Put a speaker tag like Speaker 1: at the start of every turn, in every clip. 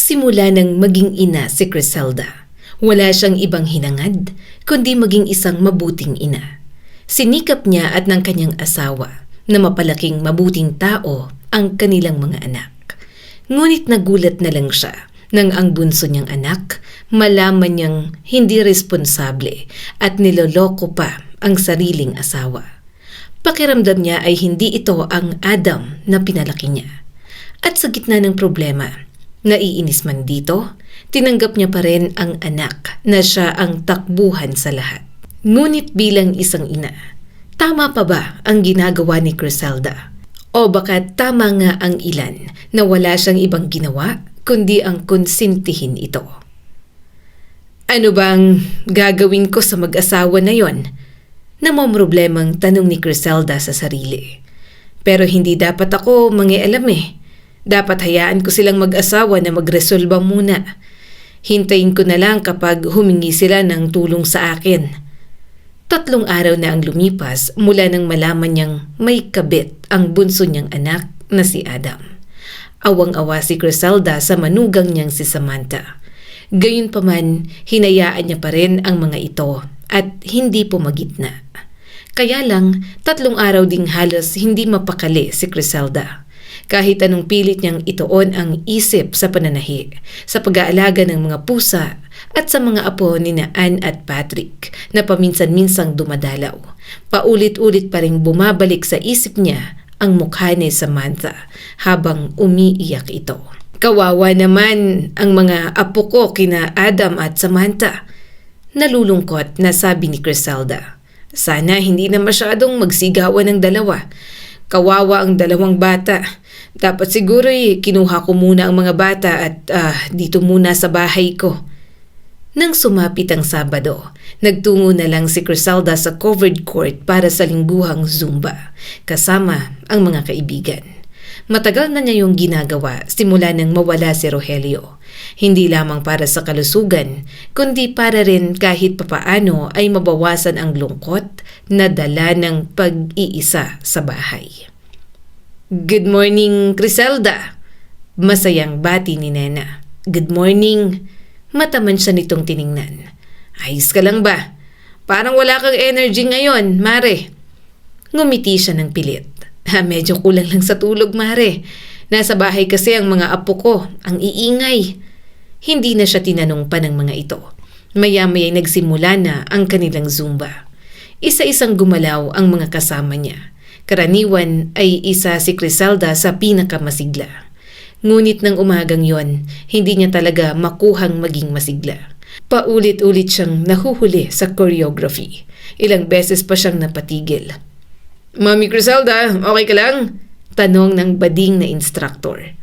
Speaker 1: Simula nang maging ina si Criselda, wala siyang ibang hinangad kundi maging isang mabuting ina. Sinikap niya at ng kanyang asawa na mapalaking mabuting tao ang kanilang mga anak. Ngunit nagulat na lang siya nang ang bunso niyang anak malaman niyang hindi responsable at niloloko pa ang sariling asawa. Pakiramdam niya ay hindi ito ang Adam na pinalaki niya. At sa gitna ng problema, naiinis man dito, tinanggap niya pa rin ang anak na siya ang takbuhan sa lahat. Ngunit bilang isang ina, tama pa ba ang ginagawa ni Criselda? O baka tama nga ang ilan na wala siyang ibang ginawa kundi ang konsintihin ito? Ano bang gagawin ko sa mag-asawa na yon? Namomroblemang tanong ni Criselda sa sarili. Pero hindi dapat ako mangialam eh. Dapat hayaan ko silang mag-asawa na magresolba muna. Hintayin ko na lang kapag humingi sila ng tulong sa akin. 3 araw na ang lumipas mula nang malaman niyang may kabit ang bunso niyang anak na si Adam. Awang-awa si Criselda sa manugang niyang si Samantha. Gayunpaman, hinayaan niya pa rin ang mga ito at hindi pumagitna. Kaya lang, 3 araw ding halos hindi mapakali si Criselda. Kahit anong pilit niyang ituon ang isip sa pananahi, sa pag-aalaga ng mga pusa at sa mga apo ni na Ann at Patrick na paminsan-minsang dumadalaw. Paulit-ulit pa ring bumabalik sa isip niya ang mukha ni Samantha habang umiiyak ito. Kawawa naman ang mga apo ko kina Adam at Samantha. Nalulungkot na sabi ni Criselda. Sana hindi na masyadong magsigawan ng dalawa. Kawawa ang 2 bata. Dapat siguro kinuha ko muna ang mga bata at dito muna sa bahay ko. Nang sumapit ang Sabado, nagtungo na lang si Criselda sa covered court para sa lingguhang Zumba, kasama ang mga kaibigan. Matagal na niya yung ginagawa simula nang mawala si Rogelio. Hindi lamang para sa kalusugan, kundi para rin kahit papaano ay mabawasan ang lungkot na dala ng pag-iisa sa bahay. Good morning, Criselda. Masayang bati ni Nena. Good morning. Mataman siya nitong tiningnan. Ayos ka lang ba? Parang wala kang energy ngayon, Mare. Ngumiti siya ng pilit. Medyo kulang lang sa tulog, Mare. Nasa bahay kasi ang mga apo ko, ang iingay. Hindi na siya tinanong pa ng mga ito. Maya-maya'y nagsimula na ang kanilang Zumba. Isa-isang gumalaw ang mga kasama niya. Karaniwan ay isa si Criselda sa pinakamasigla. Ngunit ng umagang yon, hindi niya talaga makuhang maging masigla. Paulit-ulit siyang nahuhuli sa choreography. Ilang beses pa siyang napatigil. Mami Criselda, okay ka lang? Tanong ng bading na instructor.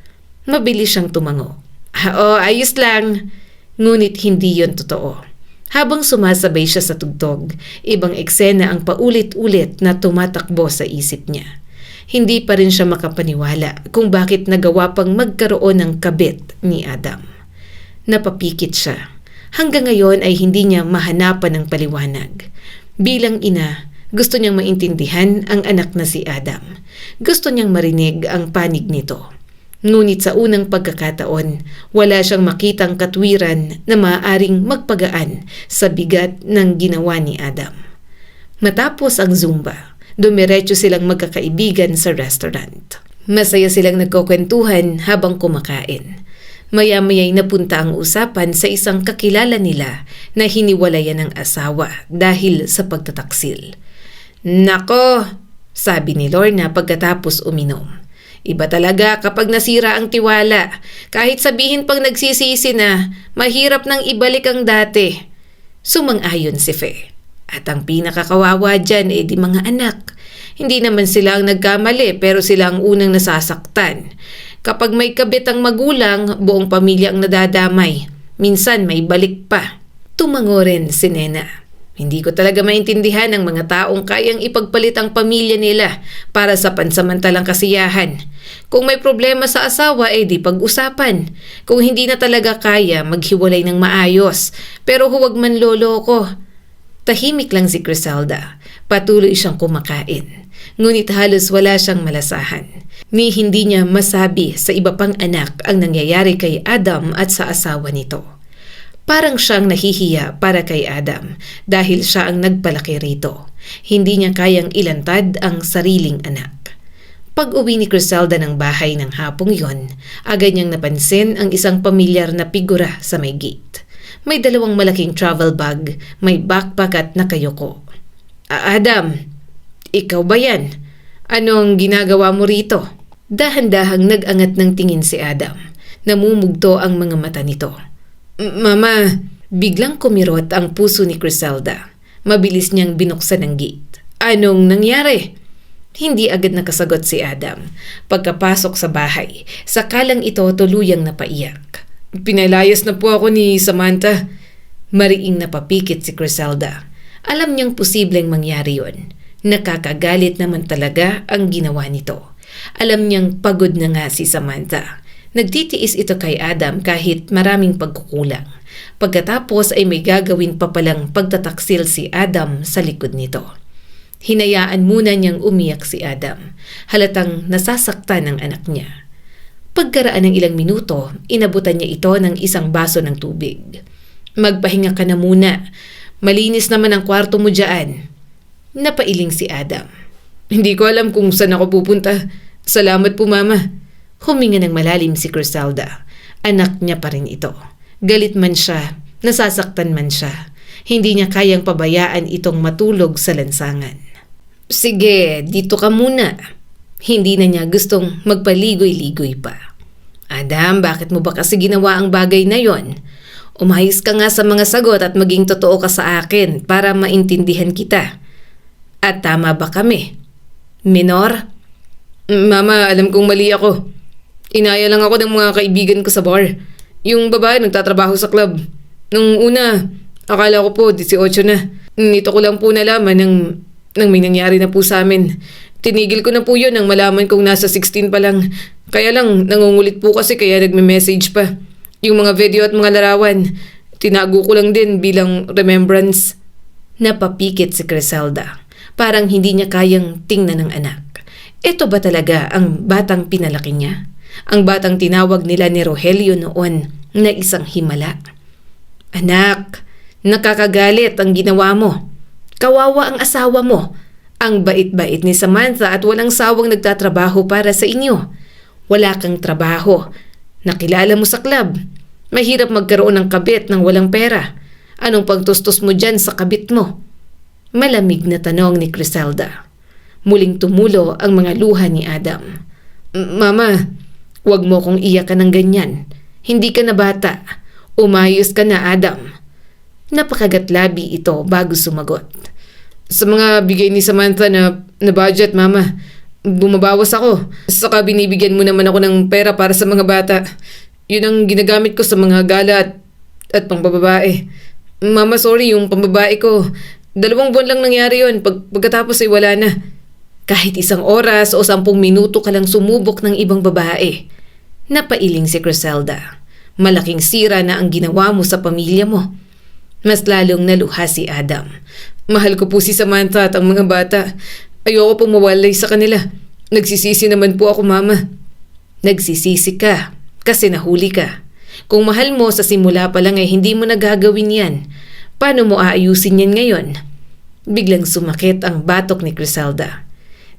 Speaker 1: Mabilis siyang tumango. Oo, ayos lang. Ngunit hindi yon totoo. Habang sumasabay siya sa tugtog, ibang eksena ang paulit-ulit na tumatakbo sa isip niya. Hindi pa rin siya makapaniwala kung bakit nagawa pang magkaroon ng kabit ni Adam. Napapikit siya. Hanggang ngayon ay hindi niya mahanapan ng paliwanag. Bilang ina, gusto niyang maintindihan ang anak na si Adam. Gusto niyang marinig ang panig nito. Ngunit sa unang pagkakataon, wala siyang makitang katwiran na maaaring magpagaan sa bigat ng ginawa ni Adam. Matapos ang Zumba, dumiretso silang magkakaibigan sa restaurant. Masaya silang nagkukwentuhan habang kumakain. Maya-maya'y napunta ang usapan sa isang kakilala nila na hiniwalayan ng asawa dahil sa pagtataksil. Nako, sabi ni Lorna pagkatapos uminom. Iba talaga kapag nasira ang tiwala. Kahit sabihin pang nagsisisi na, mahirap nang ibalik ang dati. Sumang-ayon si Fe. At ang pinakakawawa dyan di mga anak. Hindi naman sila ang nagkamali pero sila ang unang nasasaktan. Kapag may kabit ang magulang, buong pamilya ang nadadamay. Minsan may balik pa. Tumango rin si Nena. Hindi ko talaga maintindihan ang mga taong kayang ipagpalit ang pamilya nila para sa pansamantalang kasiyahan. Kung may problema sa asawa, di pag-usapan. Kung hindi na talaga kaya, maghiwalay ng maayos. Pero huwag man loloko. Tahimik lang si Criselda. Patuloy siyang kumakain. Ngunit halos wala siyang malasahan. Ni hindi niya masabi sa iba pang anak ang nangyayari kay Adam at sa asawa nito. Parang siyang nahihiya para kay Adam dahil siya ang nagpalaki rito. Hindi niya kayang ilantad ang sariling anak. Pag-uwi ni Criselda ng bahay ng hapong yon, agad niyang napansin ang isang pamilyar na figura sa may gate. May dalawang malaking travel bag, may backpack at nakayuko. Adam, ikaw ba yan? Anong ginagawa mo rito? Dahan-dahang nag-angat ng tingin si Adam. Namumugto ang mga mata nito. Mama, biglang kumirot ang puso ni Criselda. Mabilis niyang binuksan ang gate. Anong nangyari? Hindi agad nakasagot si Adam. Pagkapasok sa bahay, sakalang ito tuluyang napaiyak. Pinalayas na po ako ni Samantha. Mariing napapikit si Criselda. Alam niyang posibleng mangyari yon. Nakakagalit naman talaga ang ginawa nito. Alam niyang pagod na nga si Samantha. Nagtitiis ito kay Adam kahit maraming pagkukulang. Pagkatapos ay may gagawin pa palang pagtataksil si Adam sa likod nito. Hinayaan muna niyang umiyak si Adam. Halatang nasasaktan ang anak niya. Pagkaraan ng ilang minuto, inabutan niya ito ng isang baso ng tubig. Magpahinga ka na muna. Malinis naman ang kwarto mo dyan. Napailing si Adam. Hindi ko alam kung saan ako pupunta. Salamat po, Mama. Huminga ng malalim si Criselda. Anak niya pa rin ito. Galit man siya, nasasaktan man siya. Hindi niya kayang pabayaan itong matulog sa lansangan. Sige, dito ka muna. Hindi na niya gustong magpaligoy-ligoy pa. Adam, bakit mo ba kasi ginawa ang bagay na yon? Umayos ka nga sa mga sagot at maging totoo ka sa akin para maintindihan kita. At tama ba kami? Minor? Mama, alam kong mali ako. Inaya lang ako ng mga kaibigan ko sa bar. Yung babae nagtatrabaho sa club. Nung una, akala ko po 18 na. Nito ko lang po nalaman nang may nangyari na po sa amin. Tinigil ko na po yun nang malaman kong nasa 16 pa lang. Kaya lang, nangungulit po kasi kaya nagme-message pa. Yung mga video at mga larawan, tinago ko lang din bilang remembrance. Napapikit si Criselda. Parang hindi niya kayang tingnan ng anak. Ito ba talaga ang batang pinalaki niya? Ang batang tinawag nila ni Rogelio noon na isang himala. Anak, nakakagalit ang ginawa mo. Kawawa ang asawa mo. Ang bait-bait ni Samantha at walang sawang nagtatrabaho para sa inyo. Wala kang trabaho. Nakilala mo sa club. Mahirap magkaroon ng kabit ng walang pera. Anong pagtustos mo dyan sa kabit mo? Malamig na tanong ni Criselda. Muling tumulo ang mga luha ni Adam. Mama, huwag mo kong iyakan ng ganyan. Hindi ka na bata. Umayos ka na, Adam. Napakagatlabi ito bago sumagot. Sa mga bigay ni Samantha na budget, Mama, bumabawas ako. Saka binibigyan mo naman ako ng pera para sa mga bata. Yun ang ginagamit ko sa mga gala at pangbababae. Mama, sorry, yung pambabae ko. 2 buwan lang nangyari yun. Pagkatapos ay wala na. Kahit 1 oras o 10 minuto ka lang sumubok ng ibang babae. Napailing si Criselda. Malaking sira na ang ginawa mo sa pamilya mo. Mas lalong naluha si Adam. Mahal ko po si Samantha at ang mga bata. Ayoko pong mawalay sa kanila. Nagsisisi naman po ako, Mama. Nagsisisi ka kasi nahuli ka. Kung mahal mo sa simula pa lang ay hindi mo nagagawin yan. Paano mo aayusin yan ngayon? Biglang sumakit ang batok ni Criselda.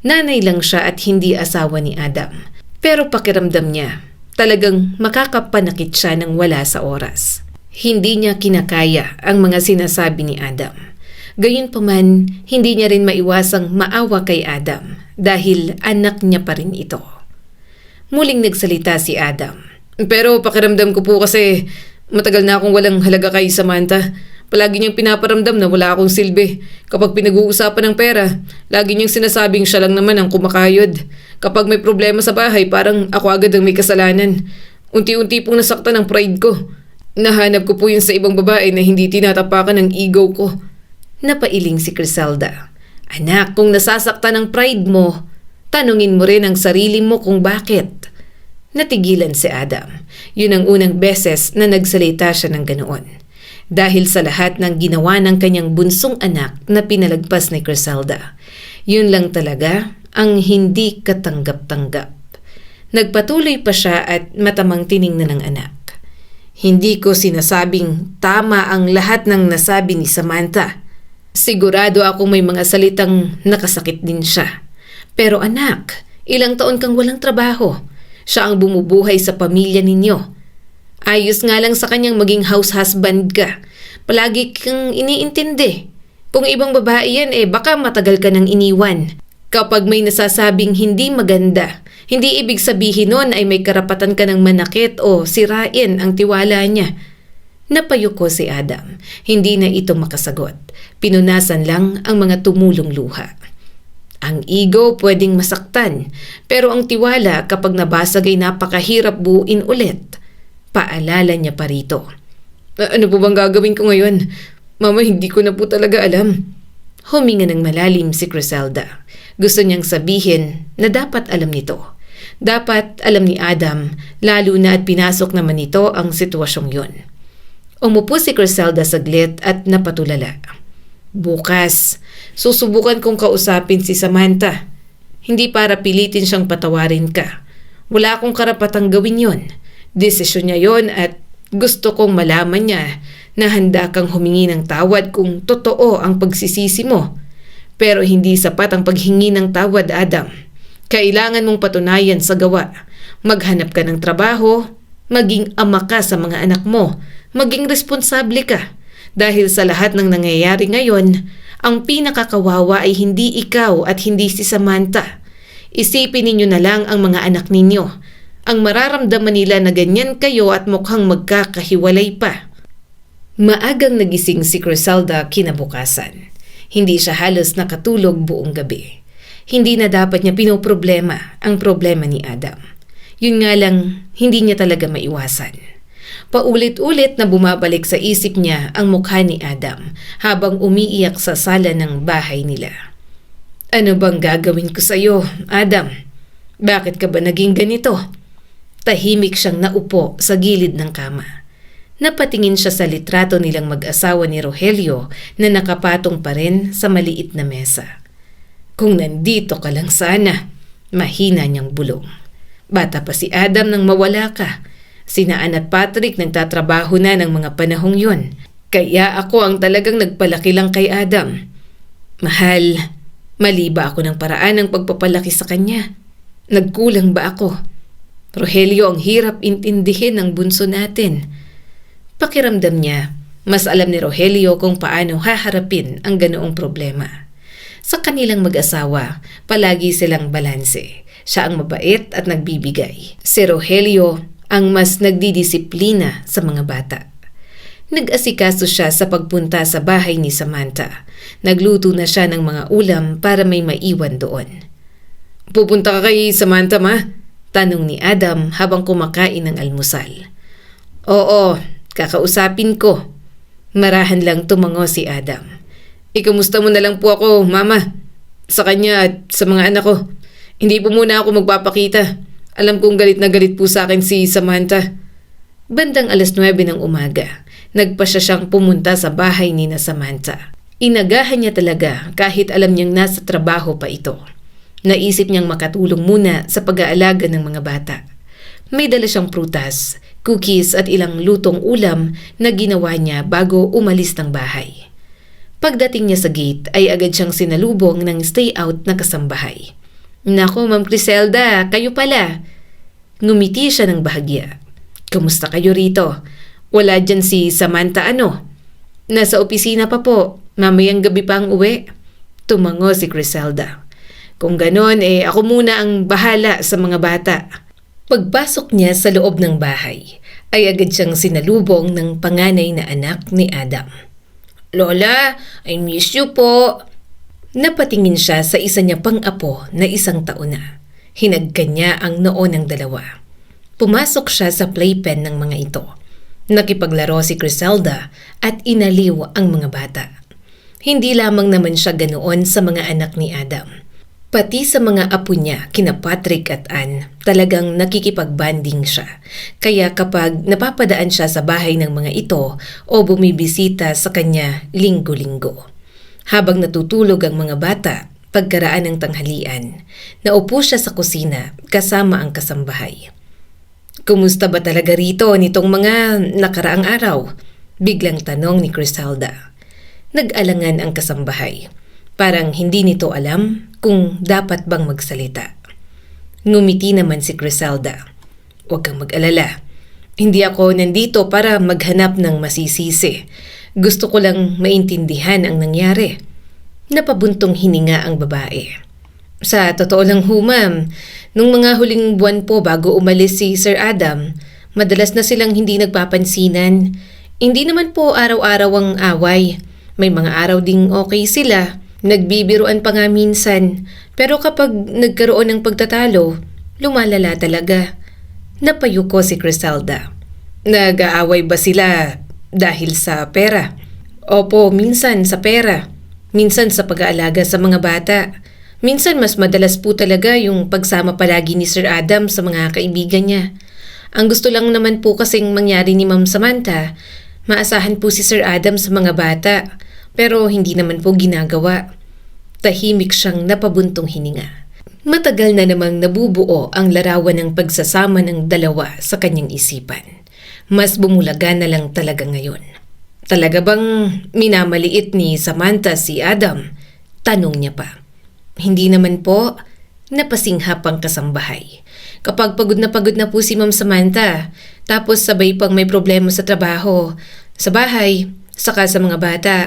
Speaker 1: Nanay lang siya at hindi asawa ni Adam. Pero pakiramdam niya, talagang makakapanakit siya nang wala sa oras. Hindi niya kinakaya ang mga sinasabi ni Adam. Gayunpaman, hindi niya rin maiwasang maawa kay Adam dahil anak niya pa rin ito. Muling nagsalita si Adam. Pero pakiramdam ko po kasi matagal na akong walang halaga kay Samantha. Palagi niyang pinaparamdam na wala akong silbi. Kapag pinag-uusapan ng pera, lagi niyang sinasabing siya lang naman ang kumakayod. Kapag may problema sa bahay, parang ako agad ang may kasalanan. Unti-unti pong nasaktan ang pride ko. Nahanap ko po yun sa ibang babae na hindi tinatapakan ng ego ko. Napailing si Criselda. Anak, kung nasasaktan ang pride mo, tanungin mo rin ang sarili mo kung bakit. Natigilan si Adam. Yun ang unang beses na nagsalita siya ng ganoon. dahil sa lahat ng ginawa ng kanyang bunsong anak na pinalagpas ni Criselda. Yun lang talaga ang hindi katanggap-tanggap. Nagpatuloy pa siya at matamang tiningnan ng anak. Hindi ko sinasabing tama ang lahat ng nasabi ni Samantha. Sigurado ako may mga salitang nakasakit din siya. Pero anak, ilang taon kang walang trabaho. Siya ang bumubuhay sa pamilya ninyo. Ayos nga lang sa kanyang maging house husband ka. Palagi kang iniintindi. Kung ibang babae yan baka matagal ka nang iniwan. Kapag may nasasabing hindi maganda, hindi ibig sabihin nun ay may karapatan ka ng manakit o sirain ang tiwala niya. Napayuko si Adam. Hindi na ito makasagot. Pinunasan lang ang mga tumulong luha. Ang ego pwedeng masaktan, pero ang tiwala kapag nabasag ay napakahirap buuin ulit. Paalala niya pa rito. Ano po bang gagawin ko ngayon? Mama, hindi ko na po talaga alam. Huminga ng malalim si Criselda. Gusto niyang sabihin na dapat alam nito. Dapat alam ni Adam, lalo na at pinasok naman nito ang sitwasyong yun. Umupo si Criselda saglit at napatulala. Bukas, susubukan kong kausapin si Samantha. Hindi para pilitin siyang patawarin ka. Wala akong karapatang gawin yon. Desisyon niya yon at gusto kong malaman niya na handa kang humingi ng tawad kung totoo ang pagsisisi mo. Pero hindi sapat ang paghingi ng tawad, Adam. Kailangan mong patunayan sa gawa. Maghanap ka ng trabaho, maging ama ka sa mga anak mo, maging responsable ka. Dahil sa lahat ng nangyayari ngayon, ang pinakakawawa ay hindi ikaw at hindi si Samantha. Isipin ninyo na lang ang mga anak ninyo. Ang mararamdaman nila na ganyan kayo at mukhang magkakahiwalay pa. Maagang nagising si Criselda kinabukasan. Hindi siya halos nakatulog buong gabi. Hindi na dapat niya pinoproblema ang problema ni Adam. Yun nga lang, hindi niya talaga maiwasan. Paulit-ulit na bumabalik sa isip niya ang mukha ni Adam habang umiiyak sa sala ng bahay nila. Ano bang gagawin ko sa'yo, Adam? Bakit ka ba naging ganito? Tahimik siyang naupo sa gilid ng kama. Napatingin siya sa litrato nilang mag-asawa ni Rogelio na nakapatong pa rin sa maliit na mesa. Kung nandito ka lang sana, mahina niyang bulong. Bata pa si Adam nang mawala ka. Sina Ann at Patrick nagtatrabaho na ng mga panahong yun. Kaya ako ang talagang nagpalaki lang kay Adam. Mahal, mali ba ako ng paraan ng pagpapalaki sa kanya? Nagkulang ba ako? Rogelio, ang hirap intindihin ng bunso natin. Pakiramdam niya, mas alam ni Rogelio kung paano haharapin ang ganoong problema. Sa kanilang mag-asawa, palagi silang balanse. Siya ang mabait at nagbibigay. Si Rogelio ang mas nagdidisiplina sa mga bata. Nag-asikaso siya sa pagpunta sa bahay ni Samantha. Nagluto na siya ng mga ulam para may maiwan doon. Pupunta ka kay Samantha, ma? Tanong ni Adam habang kumakain ng almusal. Oo, kakausapin ko. Marahan lang tumango si Adam. Ikamusta mo na lang po ako, Mama. Sa kanya at sa mga anak ko. Hindi po muna ako magpapakita. Alam kong galit na galit po sa akin si Samantha. Bandang 9:00 ng umaga, nagpasya siyang pumunta sa bahay ni na Samantha. Inagahan niya talaga kahit alam niyang nasa trabaho pa ito. Naisip niyang makatulong muna sa pag-aalaga ng mga bata. May dala siyang prutas, cookies at ilang lutong ulam na ginawa niya bago umalis ng bahay. Pagdating niya sa gate ay agad siyang sinalubong ng stay out na kasambahay. Naku, Ma'am Criselda, kayo pala. Ngumiti siya ng bahagya. Kamusta kayo rito? Wala dyan si Samantha ano? Nasa opisina pa po, mamayang gabi pa ang uwi. Tumango si Criselda. Kung ganon, ako muna ang bahala sa mga bata. Pagpasok niya sa loob ng bahay, ay agad siyang sinalubong ng panganay na anak ni Adam. Lola, I miss you po. Napatingin siya sa isa niya pang apo na 1 taon na. Hinagkan niya ang noo ng dalawa. Pumasok siya sa playpen ng mga ito. Nakipaglaro si Criselda at inaliw ang mga bata. Hindi lamang naman siya ganoon sa mga anak ni Adam. Pati sa mga apo niya, kina Patrick at Ann, talagang nakikipag-banding siya. Kaya kapag napapadaan siya sa bahay ng mga ito o bumibisita sa kanya linggo-linggo. Habang natutulog ang mga bata, pagkaraan ng tanghalian, naupo siya sa kusina kasama ang kasambahay. "Kumusta ba talaga rito nitong mga nakaraang araw?" Biglang tanong ni Criselda. Nag-alangan ang kasambahay. Parang hindi nito alam kung dapat bang magsalita. Ngumiti naman si Criselda. "Huwag kang mag-alala. Hindi ako nandito para maghanap ng masisisi. Gusto ko lang maintindihan ang nangyari." Napabuntong hininga ang babae. "Sa totoo lang ho, ma'am, nung mga huling buwan po bago umalis si Sir Adam, madalas na silang hindi nagpapansinan. Hindi naman po araw-araw ang away. May mga araw ding okay sila. Nagbibiruan pa nga minsan. Pero kapag nagkaroon ng pagtatalo, lumalala talaga." Napayuko si Criselda. "Nag-aaway ba sila dahil sa pera?" "Opo, minsan sa pera. Minsan sa pag-aalaga sa mga bata. Minsan mas madalas po talaga yung pagsama palagi ni Sir Adam sa mga kaibigan niya. Ang gusto lang naman po kasing mangyari ni Ma'am Samantha, maasahan po si Sir Adam sa mga bata. Pero hindi naman po ginagawa." Tahimik siyang napabuntong hininga. Matagal na namang nabubuo ang larawan ng pagsasama ng dalawa sa kanyang isipan. Mas bumulaga na lang talaga ngayon. "Talaga bang minamaliit ni Samantha si Adam?" Tanong niya pa. "Hindi naman po." Napasinghap ang kasambahay. "Kapag pagod na po si Ma'am Samantha, tapos sabay pang may problema sa trabaho, sa bahay, saka sa mga bata,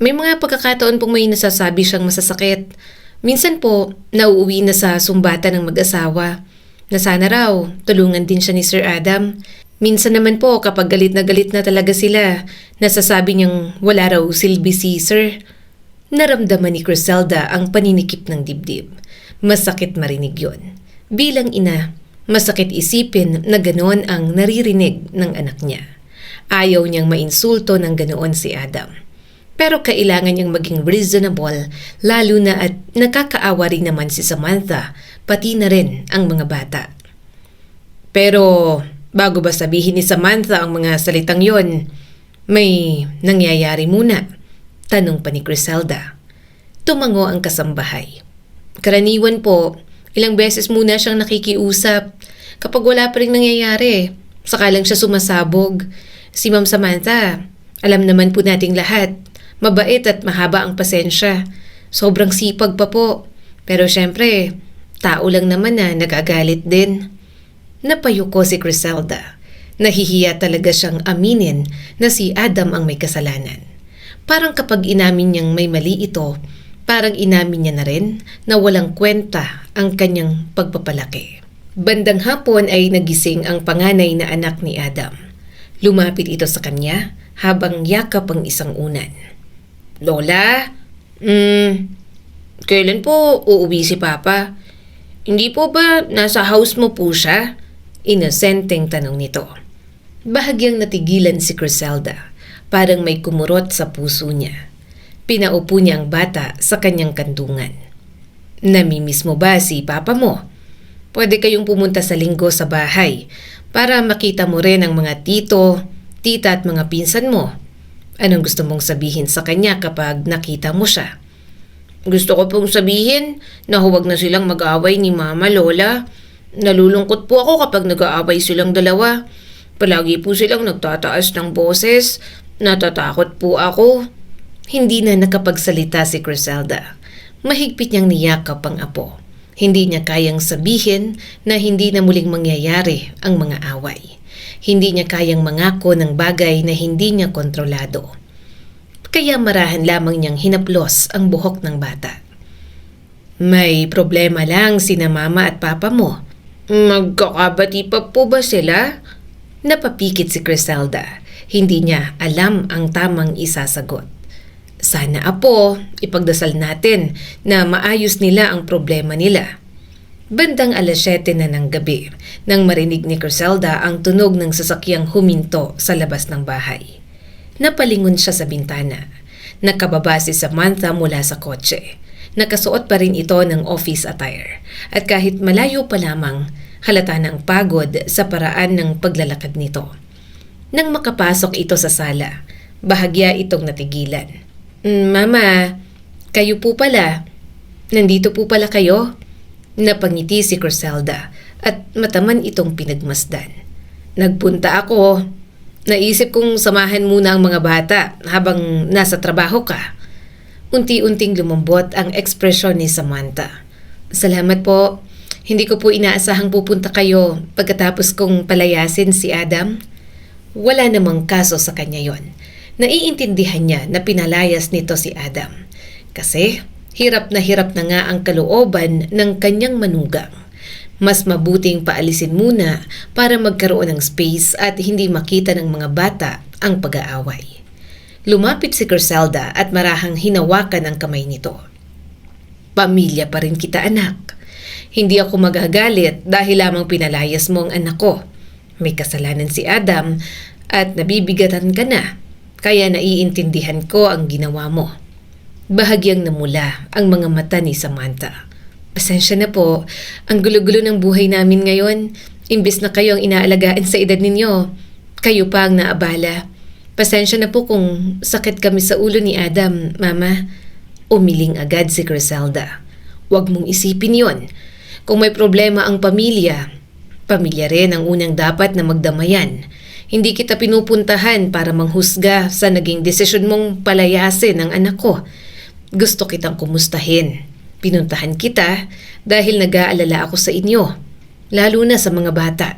Speaker 1: may mga pagkakataon pong may nasasabi siyang masasakit. Minsan po, nauuwi na sa sumbatan ng mag-asawa na sana raw tulungan din siya ni Sir Adam. Minsan naman po kapag galit na talaga sila, nasasabi niyang wala raw silbi si Sir." Naramdaman ni Criselda ang paninikip ng dibdib. Masakit marinig yon. Bilang ina, masakit isipin na ganoon ang naririnig ng anak niya. Ayaw niyang mainsulto ng ganoon si Adam. Pero kailangan niyang maging reasonable, lalo na at nakakaawa rin naman si Samantha, pati na rin ang mga bata. "Pero bago ba sabihin ni Samantha ang mga salitang yon, may nangyayari muna?" Tanong pa ni Criselda. Tumango ang kasambahay. "Karaniwan po, ilang beses muna siyang nakikiusap. Kapag wala pa rin nangyayari, saka lang siya sumasabog. Si Ma'am Samantha, alam naman po nating lahat, mabait at mahaba ang pasensya. Sobrang sipag pa po. Pero syempre, tao lang naman na nagagalit din." Napayuko si Criselda. Nahihiya talaga siyang aminin na si Adam ang may kasalanan. Parang kapag inamin niyang may mali ito, parang inamin niya na rin na walang kwenta ang kanyang pagpapalaki. Bandang hapon ay nagising ang panganay na anak ni Adam. Lumapit ito sa kanya habang yakap ang isang unan. "Lola, kailan po uuwi si Papa? Hindi po ba nasa house mo po siya?" Inosenteng tanong nito. Bahagyang natigilan si Criselda. Parang may kumurot sa puso niya. Pinaupo niya ang bata sa kanyang kandungan. "Namimiss mo ba si Papa mo? Pwede kayong pumunta sa linggo sa bahay para makita mo rin ang mga tito, tita at mga pinsan mo. Anong gusto mong sabihin sa kanya kapag nakita mo siya?" "Gusto ko pong sabihin na huwag na silang mag-away ni Mama, Lola. Nalulungkot po ako kapag nag-aaway silang dalawa. Palagi po silang nagtataas ng boses. Natatakot po ako." Hindi na nakapagsalita si Criselda. Mahigpit niyang niyakap ang apo. Hindi niya kayang sabihin na hindi na muling mangyayari ang mga away. Hindi niya kayang mangako ng bagay na hindi niya kontrolado. Kaya marahan lamang niyang hinaplos ang buhok ng bata. "May problema lang sina Mama at Papa mo." "Magkakabati pa po ba sila?" Napapikit si Criselda. Hindi niya alam ang tamang isasagot. "Sana apo, ipagdasal natin na maayos nila ang problema nila." Bandang 7:00 na ng gabi nang marinig ni Criselda ang tunog ng sasakyang huminto sa labas ng bahay. Napalingon siya sa bintana. Nakababa si Samantha mula sa kotse. Nakasuot pa rin ito ng office attire at kahit malayo pa lamang, halata na ang pagod sa paraan ng paglalakad nito. Nang makapasok ito sa sala, bahagya itong natigilan. Mama, kayo po pala. Nandito po pala kayo? Napangiti si Criselda at mataman itong pinagmasdan. Nagpunta ako. Naisip kong samahan muna ang mga bata habang nasa trabaho ka. Unti-unting lumambot ang ekspresyon ni Samantha. Salamat po. Hindi ko po inaasahang pupunta kayo pagkatapos kong palayasin si Adam. Wala namang kaso sa kanya yon. Naiintindihan niya na pinalayas nito si Adam. Kasi hirap na nga ang kalooban ng kanyang manugang. Mas mabuting paalisin muna para magkaroon ng space at hindi makita ng mga bata ang pag-aaway. Lumapit si Criselda at marahang hinawakan ang kamay nito. Pamilya pa rin kita, anak. Hindi ako magagalit dahil lamang pinalayas mo ang anak ko. May kasalanan si Adam at nabibigatan ka na, kaya naiintindihan ko ang ginawa mo. Bahagyang namula ang mga mata ni Samantha. Pasensya na po, ang gulo-gulo ng buhay namin ngayon. Imbis na kayo ang inaalagaan sa edad ninyo, kayo pa ang naabala. Pasensya na po kung sakit kami sa ulo ni Adam, Mama. Umiling agad si Criselda. Huwag mong isipin yon. Kung may problema ang pamilya, pamilya rin ang unang dapat na magdamayan. Hindi kita pinupuntahan para manghusga sa naging desisyon mong palayasin ang anak ko. Gusto kitang kumustahin. Pinuntahan kita dahil nag-aalala ako sa inyo, lalo na sa mga bata.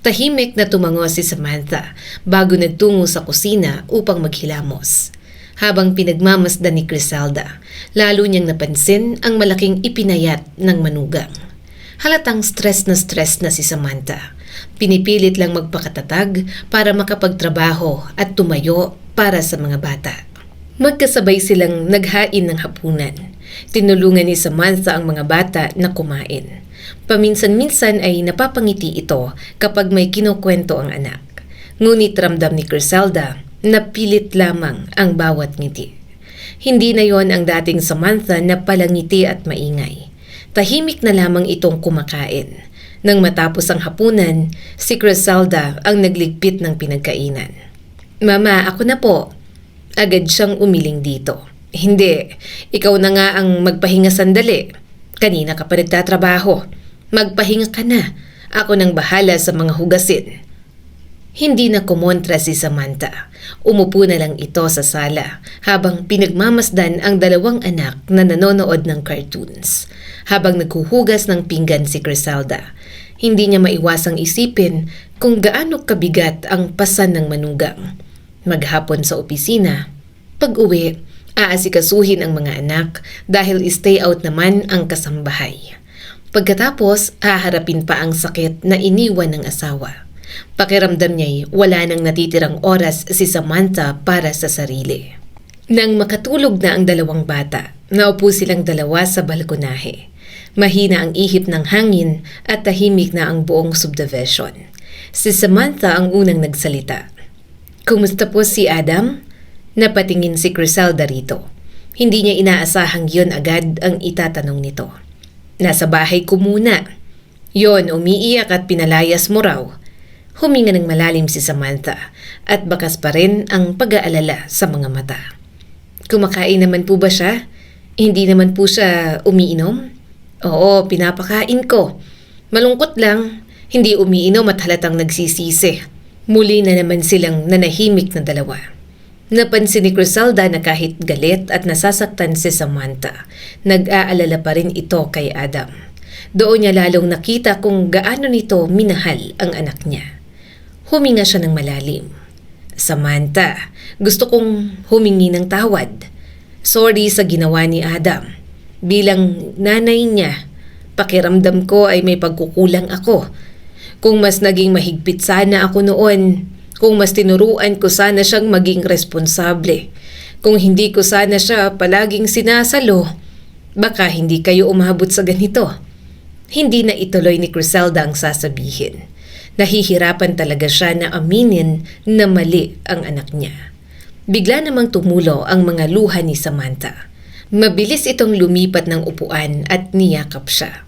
Speaker 1: Tahimik na tumango si Samantha bago nagtungo sa kusina upang maghilamos. Habang pinagmamasdan ni Criselda, lalo niyang napansin ang malaking ipinayat ng manugang. Halatang stress na si Samantha. Pinipilit lang magpakatatag para makapagtrabaho at tumayo para sa mga bata. Magkasabay silang naghain ng hapunan. Tinulungan ni Samantha ang mga bata na kumain. Paminsan-minsan ay napapangiti ito kapag may kinukwento ang anak. Ngunit ramdam ni Criselda na pilit lamang ang bawat ngiti. Hindi na yon ang dating Samantha na palangiti at maingay. Tahimik na lamang itong kumakain. Nang matapos ang hapunan, si Criselda ang nagligpit ng pinagkainan. Mama, ako na po. Agad siyang umiling dito. Hindi, ikaw na nga ang magpahinga sandali. Kanina ka pa nagtatrabaho. Magpahinga ka na. Ako nang bahala sa mga hugasin. Hindi na kumontra si Samantha. Umupo na lang ito sa sala habang pinagmamasdan ang dalawang anak na nanonood ng cartoons. Habang naghuhugas ng pinggan si Criselda, hindi niya maiwasang isipin kung gaano kabigat ang pasan ng manugang. Maghapon sa opisina, pag-uwi, aasikasuhin ang mga anak dahil stay out naman ang kasambahay. Pagkatapos, haharapin pa ang sakit na iniwan ng asawa. Pakiramdam niya'y wala nang natitirang oras si Samantha para sa sarili. Nang makatulog na ang dalawang bata, naupo silang dalawa sa balkonahe. Mahina ang ihip ng hangin at tahimik na ang buong subdivision. Si Samantha ang unang nagsalita. Kumusta po si Adam? Napatingin si Criselda rito. Hindi niya inaasahang yon agad ang itatanong nito. Nasa bahay ko muna. Yon, umiiyak at pinalayas mo raw. Huminga ng malalim si Samantha at bakas pa rin ang pag-aalala sa mga mata. Kumakain naman po ba siya? Hindi naman po siya umiinom? Oo, pinapakain ko. Malungkot lang, hindi umiinom at halatang nagsisisi. Muli na naman silang nanahimik na dalawa. Napansin ni Criselda na kahit galit at nasasaktan si Samantha, nag-aalala pa rin ito kay Adam. Doon niya lalong nakita kung gaano nito minahal ang anak niya. Huminga siya ng malalim. Samantha, gusto kong humingi ng tawad. Sorry sa ginawa ni Adam. Bilang nanay niya, pakiramdam ko ay may pagkukulang ako. Kung mas naging mahigpit sana ako noon, kung mas tinuruan ko sana siyang maging responsable, kung hindi ko sana siya palaging sinasalo, baka hindi kayo umabot sa ganito. Hindi na ituloy ni Criselda ang sasabihin. Nahihirapan talaga siya na aminin na mali ang anak niya. Bigla namang tumulo ang mga luha ni Samantha. Mabilis itong lumipat ng upuan at niyakap siya.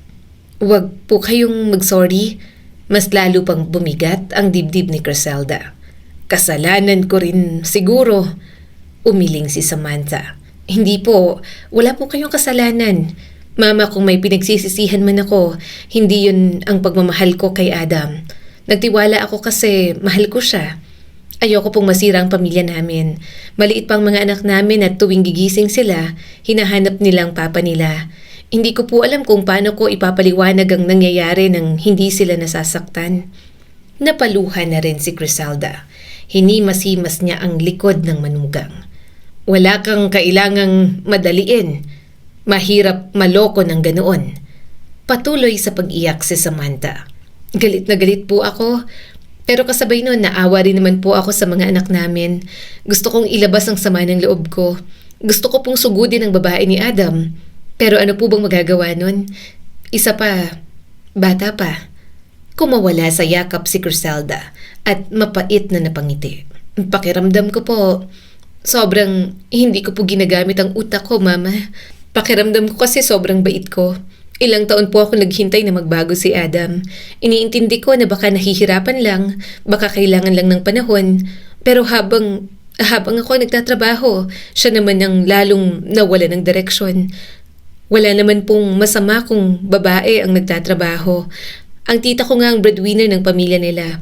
Speaker 1: Huwag po kayong mag-sorry. Mas lalo pang bumigat ang dibdib ni Criselda. Kasalanan ko rin siguro. Umiling si Samantha. Hindi po, wala po kayong kasalanan. Mama, kung may pinagsisisihan man ako, hindi yun ang pagmamahal ko kay Adam. Nagtiwala ako kasi mahal ko siya. Ayoko pong masira ang pamilya namin. Maliit pang mga anak namin at tuwing gigising sila, hinahanap nilang papa nila. Hindi ko po alam kung paano ko ipapaliwanag ang nangyayari nang hindi sila nasasaktan. Napaluhan na rin si Criselda. Hinimas-himas niya ang likod ng manugang. Wala kang kailangang madaliin. Mahirap maloko ng ganoon. Patuloy sa pag-iyak si Samantha. Galit na galit po ako. Pero kasabay noon, naawa rin naman po ako sa mga anak namin. Gusto kong ilabas ang sama ng loob ko. Gusto ko pong sugudin ang babae ni Adam. Pero ano po bang magagawa nun? Isa pa, bata pa. Kumawala sa yakap si Criselda at mapait na napangiti. Pakiramdam ko po, sobrang hindi ko po ginagamit ang utak ko, Mama. Pakiramdam ko kasi sobrang bait ko. Ilang taon po ako naghintay na magbago si Adam. Iniintindi ko na baka nahihirapan lang, baka kailangan lang ng panahon. Pero habang ako nagtatrabaho, siya naman ang lalong nawala ng direksyon. Wala naman pong masama kung babae ang nagtatrabaho. Ang tita ko nga ang breadwinner ng pamilya nila.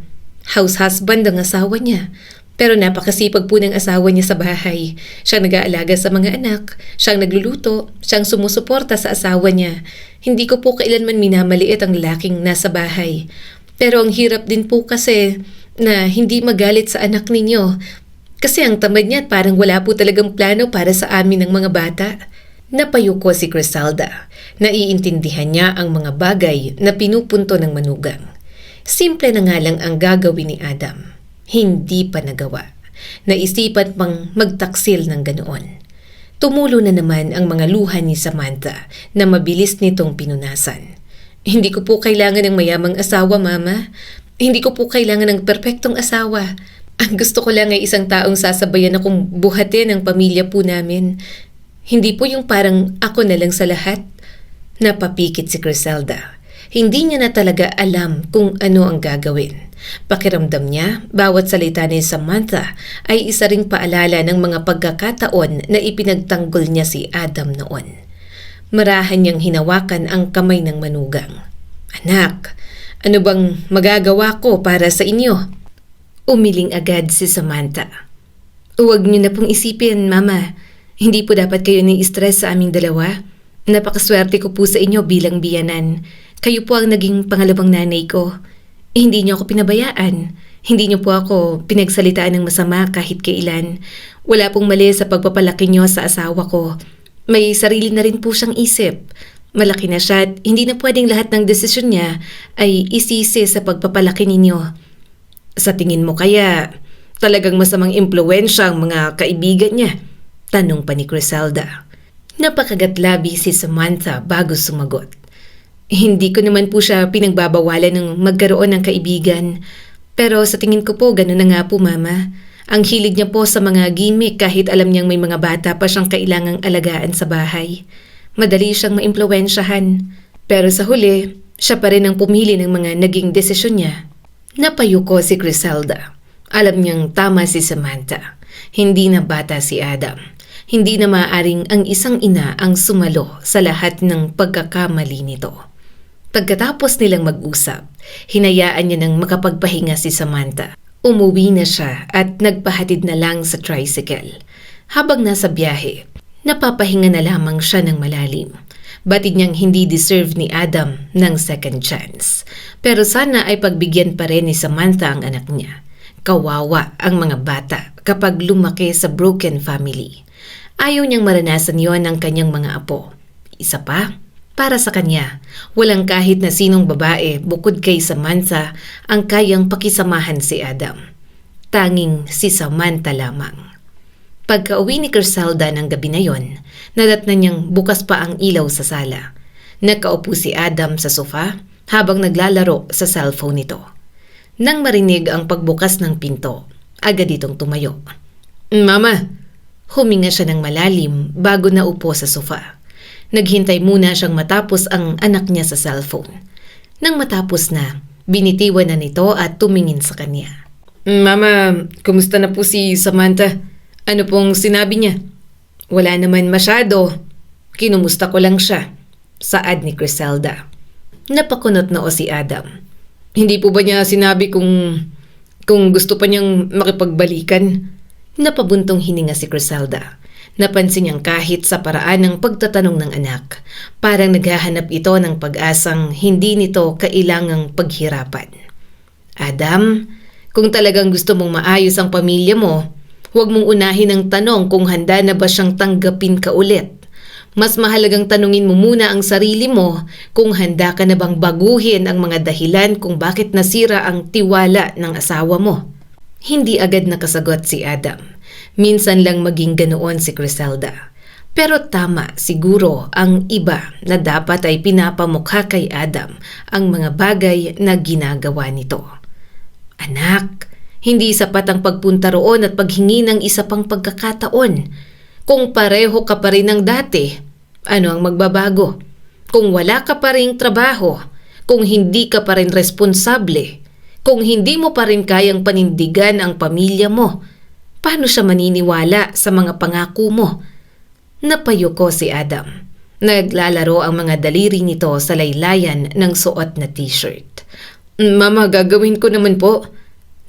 Speaker 1: House husband ang asawa niya. Pero napakasipag po ng asawa niya sa bahay. Siyang nag-aalaga sa mga anak, siyang nagluluto, siyang sumusuporta sa asawa niya. Hindi ko po kailanman minamaliit ang lalaking nasa bahay. Pero ang hirap din po kasi na hindi magalit sa anak ninyo. Kasi ang tamad niya at parang wala po talagang plano para sa amin ng mga bata. Napayuko si Criselda. Naiintindihan niya ang mga bagay na pinupunto ng manugang. Simple na nga lang ang gagawin ni Adam. Hindi pa nagawa. Naisipan pang magtaksil ng ganoon. Tumulo na naman ang mga luha ni Samantha na mabilis nitong pinunasan. Hindi ko po kailangan ng mayamang asawa, Mama. Hindi ko po kailangan ng perpektong asawa. Ang gusto ko lang ay isang taong sasabayan akong buhatin ang pamilya po namin. Hindi po yung parang ako na lang sa lahat. Napapikit si Criselda. Hindi niya na talaga alam kung ano ang gagawin. Pakiramdam niya, bawat salita ni Samantha ay isa ring paalala ng mga pagkakataon na ipinagtanggol niya si Adam noon. Marahan niyang hinawakan ang kamay ng manugang. Anak, ano bang magagawa ko para sa inyo? Umiling agad si Samantha. Huwag niyo na pong isipin, Mama. Hindi po dapat kayo ni-stress sa aming dalawa. Napakaswerte ko po sa inyo bilang biyanan. Kayo po ang naging pangalawang nanay ko. Hindi niyo ako pinabayaan. Hindi niyo po ako pinagsalitaan ng masama kahit kailan. Wala pong mali sa pagpapalaki niyo sa asawa ko. May sarili na rin po siyang isip. Malaki na siya at hindi na pwedeng lahat ng desisyon niya ay isisi sa pagpapalaki ninyo. Sa tingin mo kaya talagang masamang impluwensya ang mga kaibigan niya? Tanong pa ni Criselda. Napakagatlabi si Samantha bago sumagot. Hindi ko naman po siya pinagbabawalan ng magkaroon ng kaibigan. Pero sa tingin ko po, gano'n na nga po, Mama. Ang hilig niya po sa mga gimmick kahit alam niyang may mga bata pa siyang kailangang alagaan sa bahay. Madali siyang maimpluwensyahan. Pero sa huli, siya pa rin ang pumili ng mga naging desisyon niya. Napayuko si Criselda. Alam niyang tama si Samantha. Hindi na bata si Adam. Hindi na maaaring ang isang ina ang sumalo sa lahat ng pagkakamali nito. Pagkatapos nilang mag-usap, hinayaan niya nang makapagpahinga si Samantha. Umuwi na siya at nagpahatid na lang sa tricycle. Habang nasa biyahe, napapahinga na lamang siya ng malalim. Batid niyang hindi deserve ni Adam ng second chance. Pero sana ay pagbigyan pa rin ni Samantha ang anak niya. Kawawa ang mga bata kapag lumaki sa broken family. Ayaw niyang maranasan yon ng kanyang mga apo. Isa pa, para sa kanya, walang kahit na sinong babae bukod kay Samantha ang kayang pakisamahan si Adam. Tanging si Samantha lamang. Pagka-uwi ni Criselda ng gabi na yon, nadatnan niyang bukas pa ang ilaw sa sala. Nakaupo si Adam sa sofa habang naglalaro sa cellphone nito. Nang marinig ang pagbukas ng pinto, agad itong tumayo. Mama, Huminga siya ng malalim bago naupo sa sofa. Naghintay muna siyang matapos ang anak niya sa cellphone. Nang matapos na, binitiwan na nito at tumingin sa kanya. Mama, kumusta na po si Samantha? Ano pong sinabi niya? Wala naman masyado. Kinumusta ko lang siya. Saad ni Criselda. Napakunot noo si Adam. Hindi po ba niya sinabi kung gusto pa niyang makipagbalikan? Napabuntong hininga si Criselda. Napansin niyang kahit sa paraan ng pagtatanong ng anak, parang naghahanap ito ng pag-asang hindi nito kailangang paghirapan. Adam, kung talagang gusto mong maayos ang pamilya mo, huwag mong unahin ang tanong kung handa na ba siyang tanggapin ka ulit. Mas mahalagang tanungin mo muna ang sarili mo kung handa ka na bang baguhin ang mga dahilan kung bakit nasira ang tiwala ng asawa mo. Hindi agad nakasagot si Adam. Minsan lang maging ganoon si Criselda. Pero tama siguro ang iba na dapat ay pinapamukha kay Adam ang mga bagay na ginagawa nito. Anak, hindi sapat ang pagpunta roon at paghingi ng isa pang pagkakataon. Kung pareho ka pa rin ng dati, ano ang magbabago? Kung wala ka pa ring trabaho, kung hindi ka pa rin responsable, kung hindi mo pa rin kayang panindigan ang pamilya mo, paano siya maniniwala sa mga pangako mo? Napayuko si Adam. Naglalaro ang mga daliri nito sa laylayan ng suot na t-shirt. Mama, gagawin ko naman po.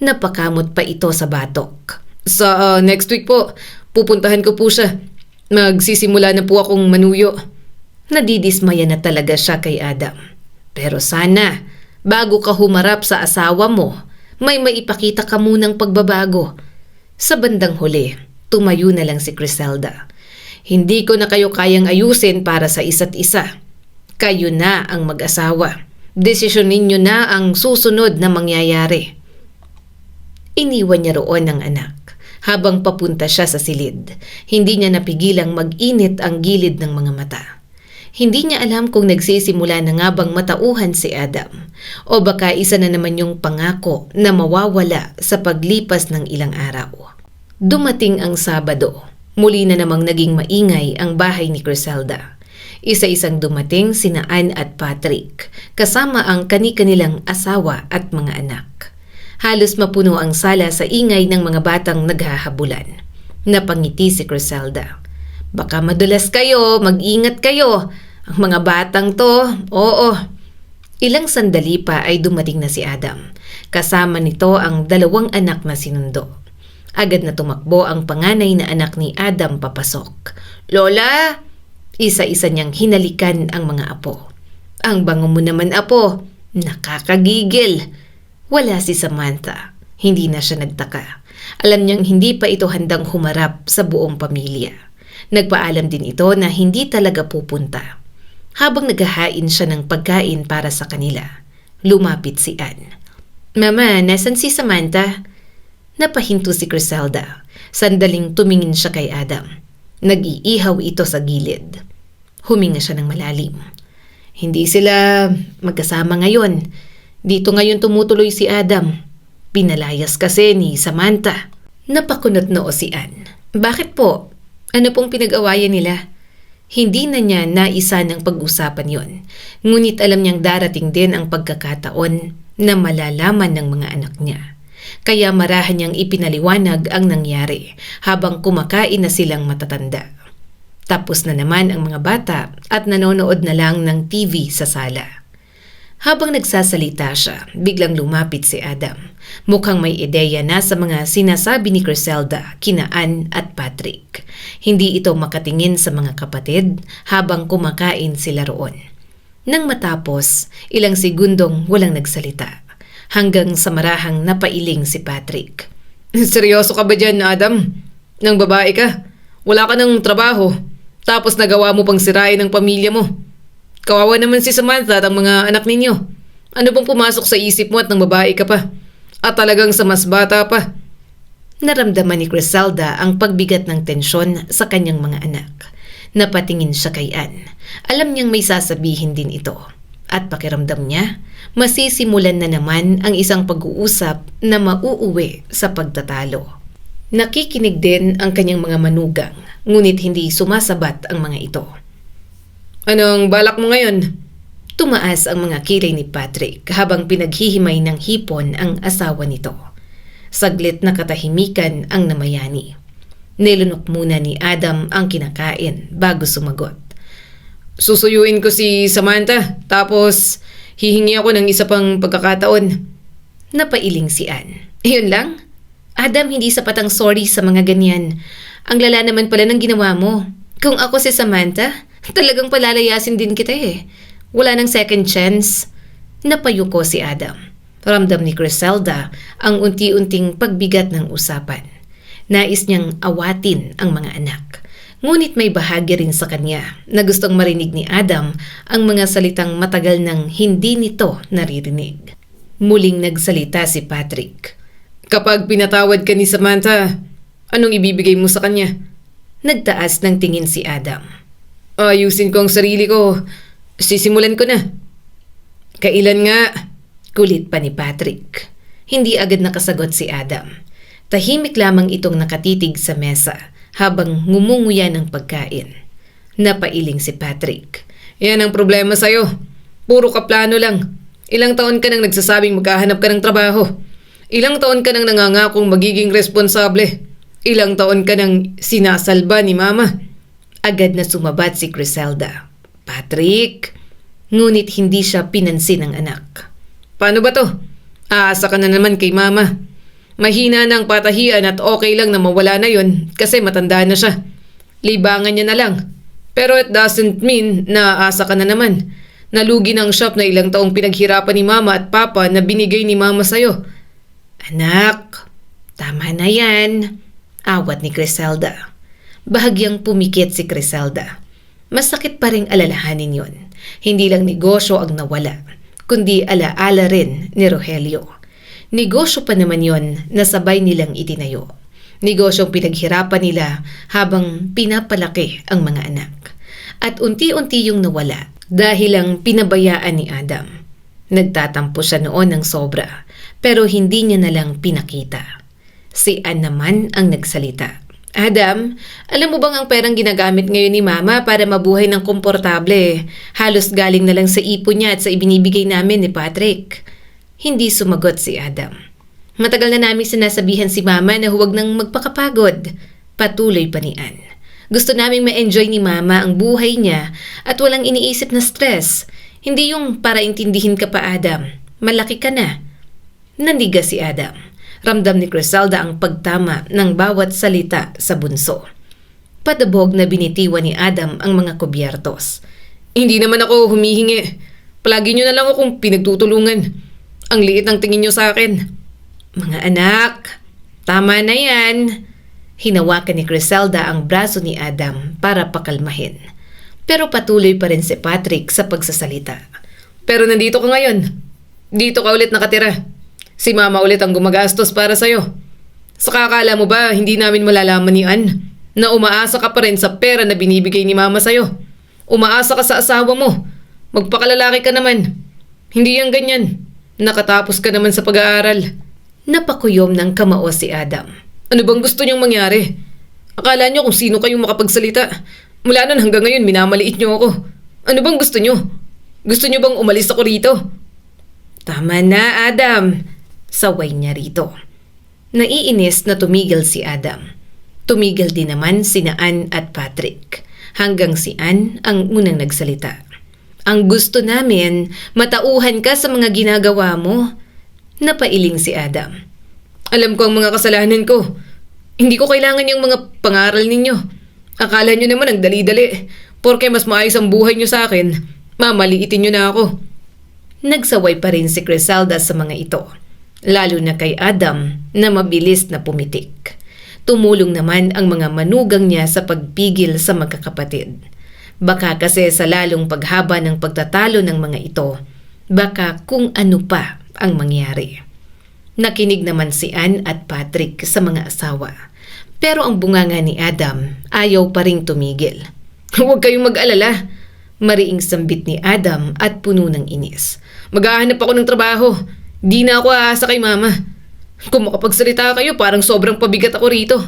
Speaker 1: Napakamot pa ito sa batok. Sa next week po, pupuntahan ko po siya. Magsisimula na po akong manuyo. Nadidismaya na talaga siya kay Adam. Pero sana, bago ka humarap sa asawa mo, may maipakita ka munang pagbabago. Sa bandang huli, tumayo na lang si Criselda. Hindi ko na kayo kayang ayusin para sa isa't isa. Kayo na ang mag-asawa. Desisyon ninyo na ang susunod na mangyayari. Iniwan niya roon ang anak. Habang papunta siya sa silid, hindi niya napigilang mag-init ang gilid ng mga mata. Hindi niya alam kung nagsisimula na nga bang matauhan si Adam o baka isa na naman yung pangako na mawawala sa paglipas ng ilang araw. Dumating ang Sabado. Muli na namang naging maingay ang bahay ni Criselda. Isa-isang dumating sina Ann at Patrick, kasama ang kani-kanilang asawa at mga anak. Halos mapuno ang sala sa ingay ng mga batang naghahabulan. Napangiti si Criselda. Baka madulas kayo, mag-ingat kayo. Ang mga batang to, oo. Ilang sandali pa ay dumating na si Adam. Kasama nito ang dalawang anak na sinundo. Agad na tumakbo ang panganay na anak ni Adam papasok. Lola! Isa-isa niyang hinalikan ang mga apo. Ang bango mo naman, apo. Nakakagigil. Wala si Samantha. Hindi na siya nagtaka. Alam niyang hindi pa ito handang humarap sa buong pamilya. Nagpaalam din ito na hindi talaga pupunta. Habang naghahain siya ng pagkain para sa kanila, lumapit si Ann. Mama, nasan si Samantha? Napahinto si Criselda. Sandaling tumingin siya kay Adam. Nag-iihaw ito sa gilid. Huminga siya ng malalim. Hindi sila magkasama ngayon. Dito ngayon tumutuloy si Adam. Pinalayas kasi ni Samantha. Napakunot noo si Ann. Bakit po? Ano pong pinag-awayan nila? Hindi na niya naisa ng pag-usapan yon. Ngunit alam niyang darating din ang pagkakataon na malalaman ng mga anak niya. Kaya marahan niyang ipinaliwanag ang nangyari habang kumakain na silang matatanda. Tapos na naman ang mga bata at nanonood na lang ng TV sa sala. Habang nagsasalita siya, biglang lumapit si Adam. Mukhang may ideya na sa mga sinasabi ni Criselda, kina Ann at Patrick. Hindi ito makatingin sa mga kapatid habang kumakain sila roon. Nang matapos, ilang segundong walang nagsalita. Hanggang sa marahang napailing si Patrick. Seryoso ka ba dyan, Adam? Nang babae ka? Wala ka ng trabaho. Tapos nagawa mo pang sirain ang pamilya mo. Kawawa naman si Samantha at ang mga anak ninyo. Ano bang pumasok sa isip mo at nang babae ka pa? At talagang sa mas bata pa? Naramdaman ni Criselda ang pagbigat ng tensyon sa kanyang mga anak. Napatingin siya kay Ann. Alam niyang may sasabihin din ito. At pakiramdam niya, masisimulan na naman ang isang pag-uusap na mauuwi sa pagtatalo. Nakikinig din ang kanyang mga manugang, ngunit hindi sumasabat ang mga ito. Anong balak mo ngayon? Tumaas ang mga kilay ni Patrick habang pinaghihimay ng hipon ang asawa nito. Saglit na katahimikan ang namayani. Nilunok muna ni Adam ang kinakain bago sumagot. Susuyuin ko si Samantha, tapos hihingi ako ng isa pang pagkakataon. Napailing si Ann. Yun lang? Adam, hindi sapat ang sorry sa mga ganyan. Ang lala naman pala ng ginawa mo. Kung ako si Samantha, talagang palalayasin din kita eh. Wala nang second chance. Napayuko si Adam. Ramdam ni Criselda ang unti-unting pagbigat ng usapan. Nais niyang awatin ang mga anak. Ngunit may bahagi rin sa kanya na gustong marinig ni Adam ang mga salitang matagal nang hindi nito naririnig. Muling nagsalita si Patrick. Kapag pinatawad ka ni Samantha, anong ibibigay mo sa kanya? Nagtaas ng tingin si Adam. Ayusin ko ang sarili ko. Sisimulan ko na. Kailan nga? Kulit pa ni Patrick. Hindi agad nakasagot si Adam. Tahimik lamang itong nakatitig sa mesa habang ngumunguya ng pagkain. Napailing si Patrick. Yan ang problema sa'yo. Puro ka plano lang. Ilang taon ka nang nagsasabing maghahanap ka ng trabaho. Ilang taon ka nang nangangakong magiging responsable. Ilang taon ka nang sinasalba ni Mama. Agad na sumabat si Criselda. Patrick, ngunit hindi siya pinansin ng anak. Paano ba to? Aasa ka na naman kay Mama. Mahina ng patahian at okay lang na mawala na yon kasi matanda na siya. Libangan niya na lang. Pero it doesn't mean na aasa ka na naman. Nalugi ng shop na ilang taong pinaghirapan ni Mama at Papa na binigay ni Mama sa'yo. Anak, tama na yan. Awat ni Criselda. Bahagyang pumikit si Criselda. Masakit pa ring alalahanin yon. Hindi lang negosyo ang nawala, kundi alaala rin ni Rogelio. Negosyo pa naman yon na sabay nilang itinayo. Negosyong pinaghirapan nila habang pinapalaki ang mga anak. At unti-unti yung nawala dahil lang pinabayaan ni Adam. Nagtatampo siya noon ng sobra, pero hindi niya nalang pinakita. Si Ann naman ang nagsalita. Adam, alam mo bang ang perang ginagamit ngayon ni Mama para mabuhay ng komportable? Halos galing na lang sa ipon niya at sa ibinibigay namin ni Patrick. Hindi sumagot si Adam. Matagal na namin sinasabihan si Mama na huwag nang magpakapagod. Patuloy pa ni Ann. Gusto naming ma-enjoy ni Mama ang buhay niya at walang iniisip na stress. Hindi yung para intindihin ka pa, Adam. Malaki ka na. Nandiga si Adam. Ramdam ni Criselda ang pagtama ng bawat salita sa bunso. Padabog na binitiwan ni Adam ang mga kubyertos. Hindi naman ako humihingi. Palagi niyo na lang akong pinagtutulungan. Ang liit ng tingin niyo sa akin. Mga anak, tama na yan. Hinawakan ni Criselda ang braso ni Adam para pakalmahin. Pero patuloy pa rin si Patrick sa pagsasalita. Pero nandito ka ngayon. Dito ka ulit nakatira. Si Mama ulit ang gumagastos para sa'yo. Saka akala mo ba hindi namin malalaman ni Ann na umaasa ka pa rin sa pera na binibigay ni Mama sa'yo? Umaasa ka sa asawa mo. Magpakalalaki ka naman. Hindi yan ganyan. Nakatapos ka naman sa pag-aaral. Napakuyom ng kamao si Adam. Ano bang gusto niyong mangyari? Akala niyo kung sino kayong makapagsalita. Mula nun hanggang ngayon minamaliit niyo ako. Ano bang gusto niyo? Gusto niyo bang umalis ako rito? Tama na, Adam. Saway niya rito. Naiinis na tumigil si Adam. Tumigil din naman sina Ann at Patrick. Hanggang si Ann ang unang nagsalita. Ang gusto namin, matauhan ka sa mga ginagawa mo. Napailing si Adam. Alam ko ang mga kasalanan ko. Hindi ko kailangan yung mga pangaral ninyo. Akala nyo naman ang dali-dali. Porke mas maayos ang buhay nyo sa akin, mamaliitin nyo na ako. Nagsaway pa rin si Criselda sa mga ito. Lalo na kay Adam na mabilis na pumitik. Tumulong naman ang mga manugang niya sa pagpigil sa magkakapatid. Baka kasi sa lalong paghaba ng pagtatalo ng mga ito, baka kung ano pa ang mangyari. Nakinig naman si Ann at Patrick sa mga asawa. Pero ang bunganga ni Adam ayaw pa ring tumigil. Huwag kayong mag-alala. Mariing sambit ni Adam at puno ng inis. Maghahanap ako ng trabaho. Di na ako aasa kay Mama. Kung makapagsalita kayo, parang sobrang pabigat ako rito.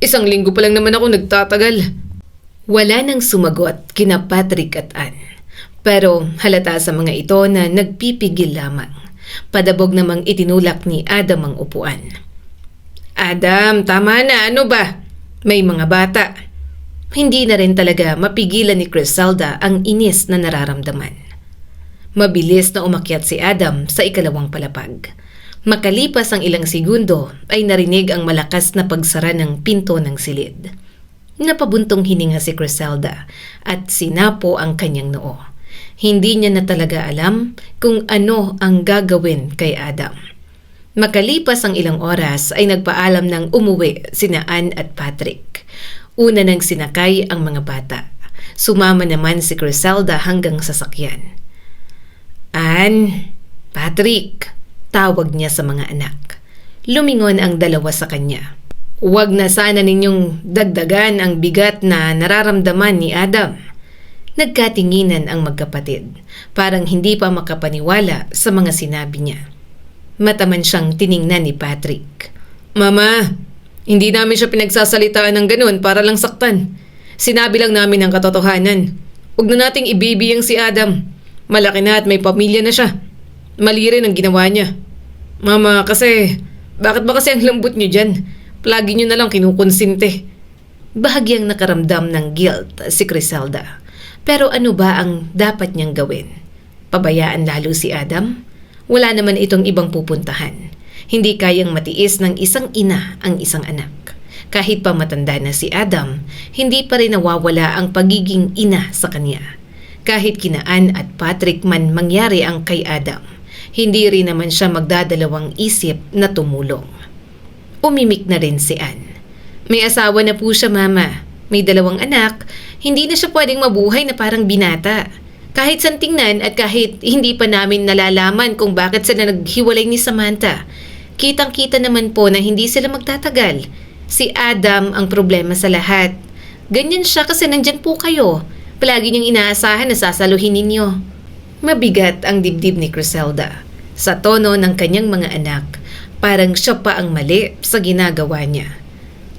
Speaker 1: 1 linggo pa lang naman ako nagtatagal. Wala nang sumagot kina Patrick at Ann. Pero halata sa mga ito na nagpipigil lamang. Padabog namang itinulak ni Adam ang upuan. Adam, tama na, ano ba? May mga bata. Hindi na rin talaga mapigilan ni Criselda ang inis na nararamdaman. Mabilis na umakyat si Adam sa ikalawang palapag. Makalipas ang ilang segundo ay narinig ang malakas na pagsara ng pinto ng silid. Napabuntong hininga si Criselda at sinapo ang kanyang noo. Hindi niya na talaga alam kung ano ang gagawin kay Adam. Makalipas ang ilang oras ay nagpaalam ng umuwi sina Ann at Patrick. Una nang sinakay ang mga bata. Sumama naman si Criselda hanggang sasakyan. Ann, Patrick, tawag niya sa mga anak. Lumingon ang dalawa sa kanya. Huwag na sana ninyong dagdagan ang bigat na nararamdaman ni Adam. Nagkatinginan ang magkapatid, parang hindi pa makapaniwala sa mga sinabi niya. Mataman siyang tiningnan ni Patrick. Mama, hindi namin siya pinagsasalitaan ng ganun para lang saktan. Sinabi lang namin ang katotohanan. Huwag na nating ibibiyang si Adam. Malaki na at may pamilya na siya. Mali rin ang ginawa niya. Mama, bakit ba kasi ang lambot niyo dyan? Palagi niyo na lang kinukonsinte. Bahagyang nakaramdam ng guilt si Criselda. Pero ano ba ang dapat niyang gawin? Pabayaan lalo si Adam? Wala naman itong ibang pupuntahan. Hindi kayang matiis ng isang ina ang isang anak. Kahit pa matanda na si Adam, hindi pa rin nawawala ang pagiging ina sa kanya. Kahit kina Ann at Patrick man mangyari ang kay Adam, hindi rin naman siya magdadalawang isip na tumulong. Umimik na rin si Ann. May asawa na po siya, Mama. May 2 anak, hindi na siya pwedeng mabuhay na parang binata. Kahit saan tingnan at kahit hindi pa namin nalalaman kung bakit sila naghiwalay ni Samantha, kitang-kita naman po na hindi sila magtatagal. Si Adam ang problema sa lahat. Ganyan siya kasi nandyan po kayo. Palagi niyang inaasahan na sasaluhin ninyo. Mabigat ang dibdib ni Criselda. Sa tono ng kanyang mga anak, parang siya pa ang mali sa ginagawa niya.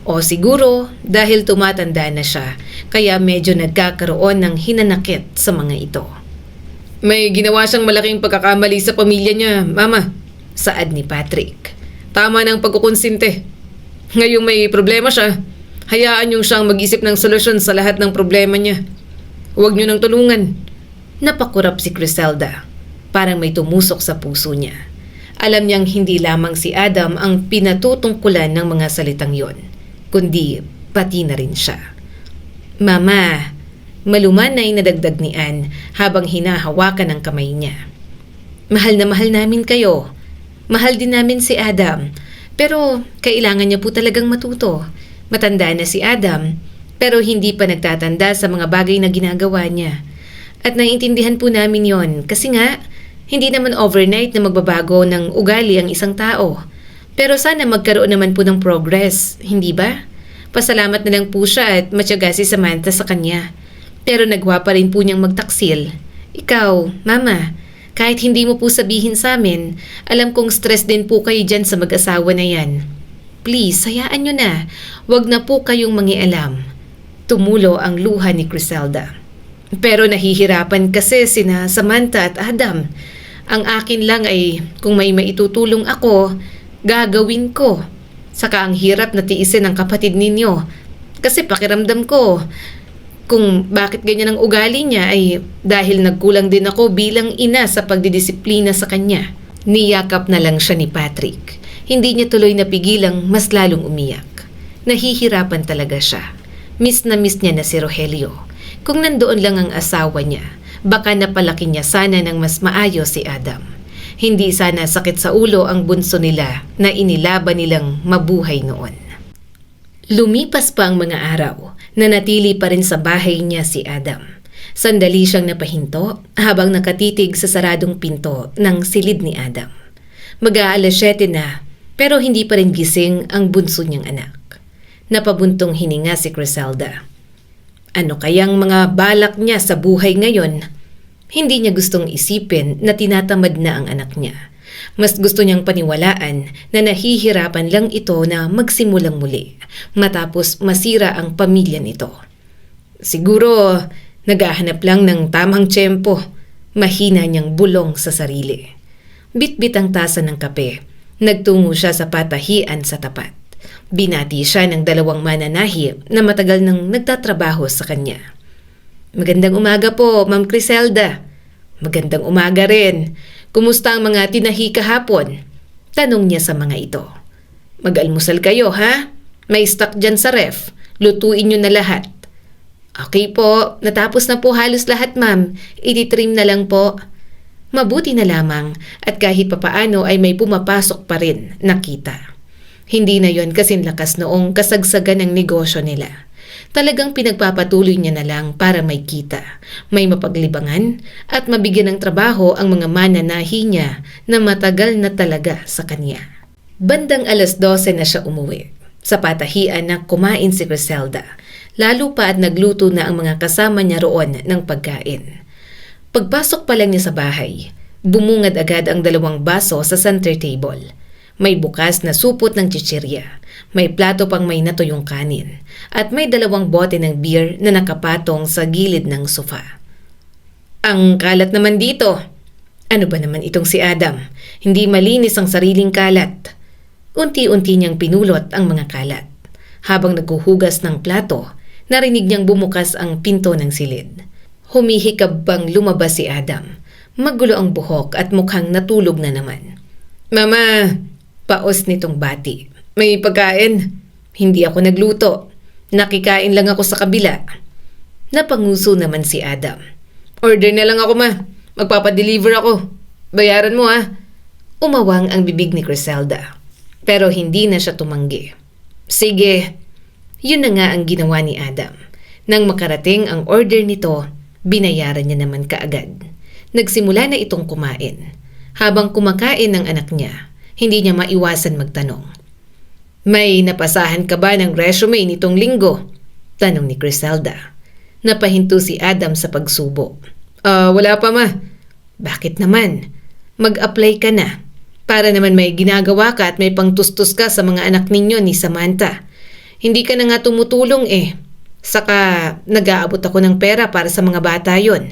Speaker 1: O siguro dahil tumatanda na siya, kaya medyo nagkakaroon ng hinanakit sa mga ito. May ginawa siyang malaking pagkakamali sa pamilya niya, Mama, saad ni Patrick. Tama ng pagkukonsinte. Ngayong may problema siya, hayaan niyo siyang mag-isip ng solusyon sa lahat ng problema niya. Huwag niyo nang tulungan. Napakurap si Criselda. Parang may tumusok sa puso niya. Alam niyang hindi lamang si Adam ang pinatutungkulan ng mga salitang yon, kundi pati na rin siya. Mama, malumanay na dagdag ni Ann habang hinahawakan ang kamay niya. Mahal na mahal namin kayo. Mahal din namin si Adam. Pero kailangan niya po talagang matuto. Matanda na si Adam, pero hindi pa nagtatanda sa mga bagay na ginagawa niya. At naiintindihan po namin yon kasi nga, hindi naman overnight na magbabago ng ugali ang isang tao. Pero sana magkaroon naman po ng progress, hindi ba? Pasalamat na lang po siya at matyaga si Samantha sa kanya. Pero nagwa pa rin po niyang magtaksil. Ikaw, Mama, kahit hindi mo po sabihin sa amin, alam kong stress din po kayo dyan sa mag-asawa na yan. Please, hayaan nyo na. Huwag na po kayong mangialam. Tumulo ang luha ni Criselda. Pero nahihirapan kasi sina Samantha at Adam. Ang akin lang ay kung may maitutulong ako, gagawin ko. Saka ang hirap na tiisin ng kapatid ninyo. Kasi pakiramdam ko, kung bakit ganyan ang ugali niya ay dahil nagkulang din ako bilang ina sa pagdidisiplina sa kanya. Niyakap na lang siya ni Patrick. Hindi niya tuloy napigilang mas lalong umiyak. Nahihirapan talaga siya. Miss niya na si Rogelio. Kung nandoon lang ang asawa niya, baka napalaki niya sana ng mas maayos si Adam. Hindi sana sakit sa ulo ang bunso nila na inilaban nilang mabuhay noon. Lumipas pa ang mga araw, nanatili pa rin sa bahay niya si Adam. Sandali siyang napahinto habang nakatitig sa saradong pinto ng silid ni Adam. Mag-aalas 7 na, pero hindi pa rin gising ang bunso niyang anak. Napabuntong hininga si Criselda. Ano kayang mga balak niya sa buhay ngayon? Hindi niya gustong isipin na tinatamad na ang anak niya. Mas gusto niyang paniwalaan na nahihirapan lang ito na magsimulang muli matapos masira ang pamilya nito. Siguro naghahanap lang ng tamang tiyempo, mahina niyang bulong sa sarili. Bitbit ang tasa ng kape, nagtungo siya sa patahian sa tapat. Binati siya ng dalawang mananahi na matagal nang nagtatrabaho sa kanya. Magandang umaga po, Ma'am Criselda. Magandang umaga rin. Kumusta ang mga tinahi kahapon? Tanong niya sa mga ito. Mag-almusal kayo, ha? May stock dyan sa ref. Lutuin nyo na lahat. Okay po, natapos na po halos lahat, ma'am. I-trim na lang po. Mabuti na lamang at kahit papaano ay may pumapasok pa rin nakita. Hindi na yon kasing lakas noong kasagsagan ng negosyo nila. Talagang pinagpapatuloy niya na lang para may kita, may mapaglibangan at mabigyan ng trabaho ang mga mananahi niya na matagal na talaga sa kanya. Bandang 12:00 na siya umuwi. Sa patahian na kumain si Criselda, lalo pa at nagluto na ang mga kasama niya roon ng pagkain. Pagpasok pa lang niya sa bahay, bumungad agad ang 2 baso sa center table. May bukas na supot ng chichirya, may plato pang may natuyong kanin, at may 2 bote ng beer na nakapatong sa gilid ng sofa. Ang kalat naman dito. Ano ba naman itong si Adam? Hindi malinis ang sariling kalat. Unti-unti niyang pinulot ang mga kalat. Habang naghuhugas ng plato, narinig niyang bumukas ang pinto ng silid. Humihikab bang lumabas si Adam. Magulo ang buhok at mukhang natulog na naman. Mama, paos nitong bati. May pagkain. Hindi ako nagluto. Nakikain lang ako sa kabila. Napanguso naman si Adam. Order na lang ako, ma. Magpapadeliver ako. Bayaran mo, ha. Umawang ang bibig ni Criselda. Pero hindi na siya tumanggi. Sige. Yun na nga ang ginawa ni Adam. Nang makarating ang order nito, binayaran niya naman kaagad. Nagsimula na itong kumain. Habang kumakain ng anak niya, hindi niya maiwasan magtanong. May napasahan ka ba ng resume nitong linggo? Tanong ni Criselda. Napahinto si Adam sa pagsubo. Wala pa, ma. Bakit naman? Mag-apply ka na. Para naman may ginagawa ka at may pangtustos ka sa mga anak ninyo ni Samantha. Hindi ka na nga tumutulong eh. Saka nag-aabot ako ng pera para sa mga bata yon.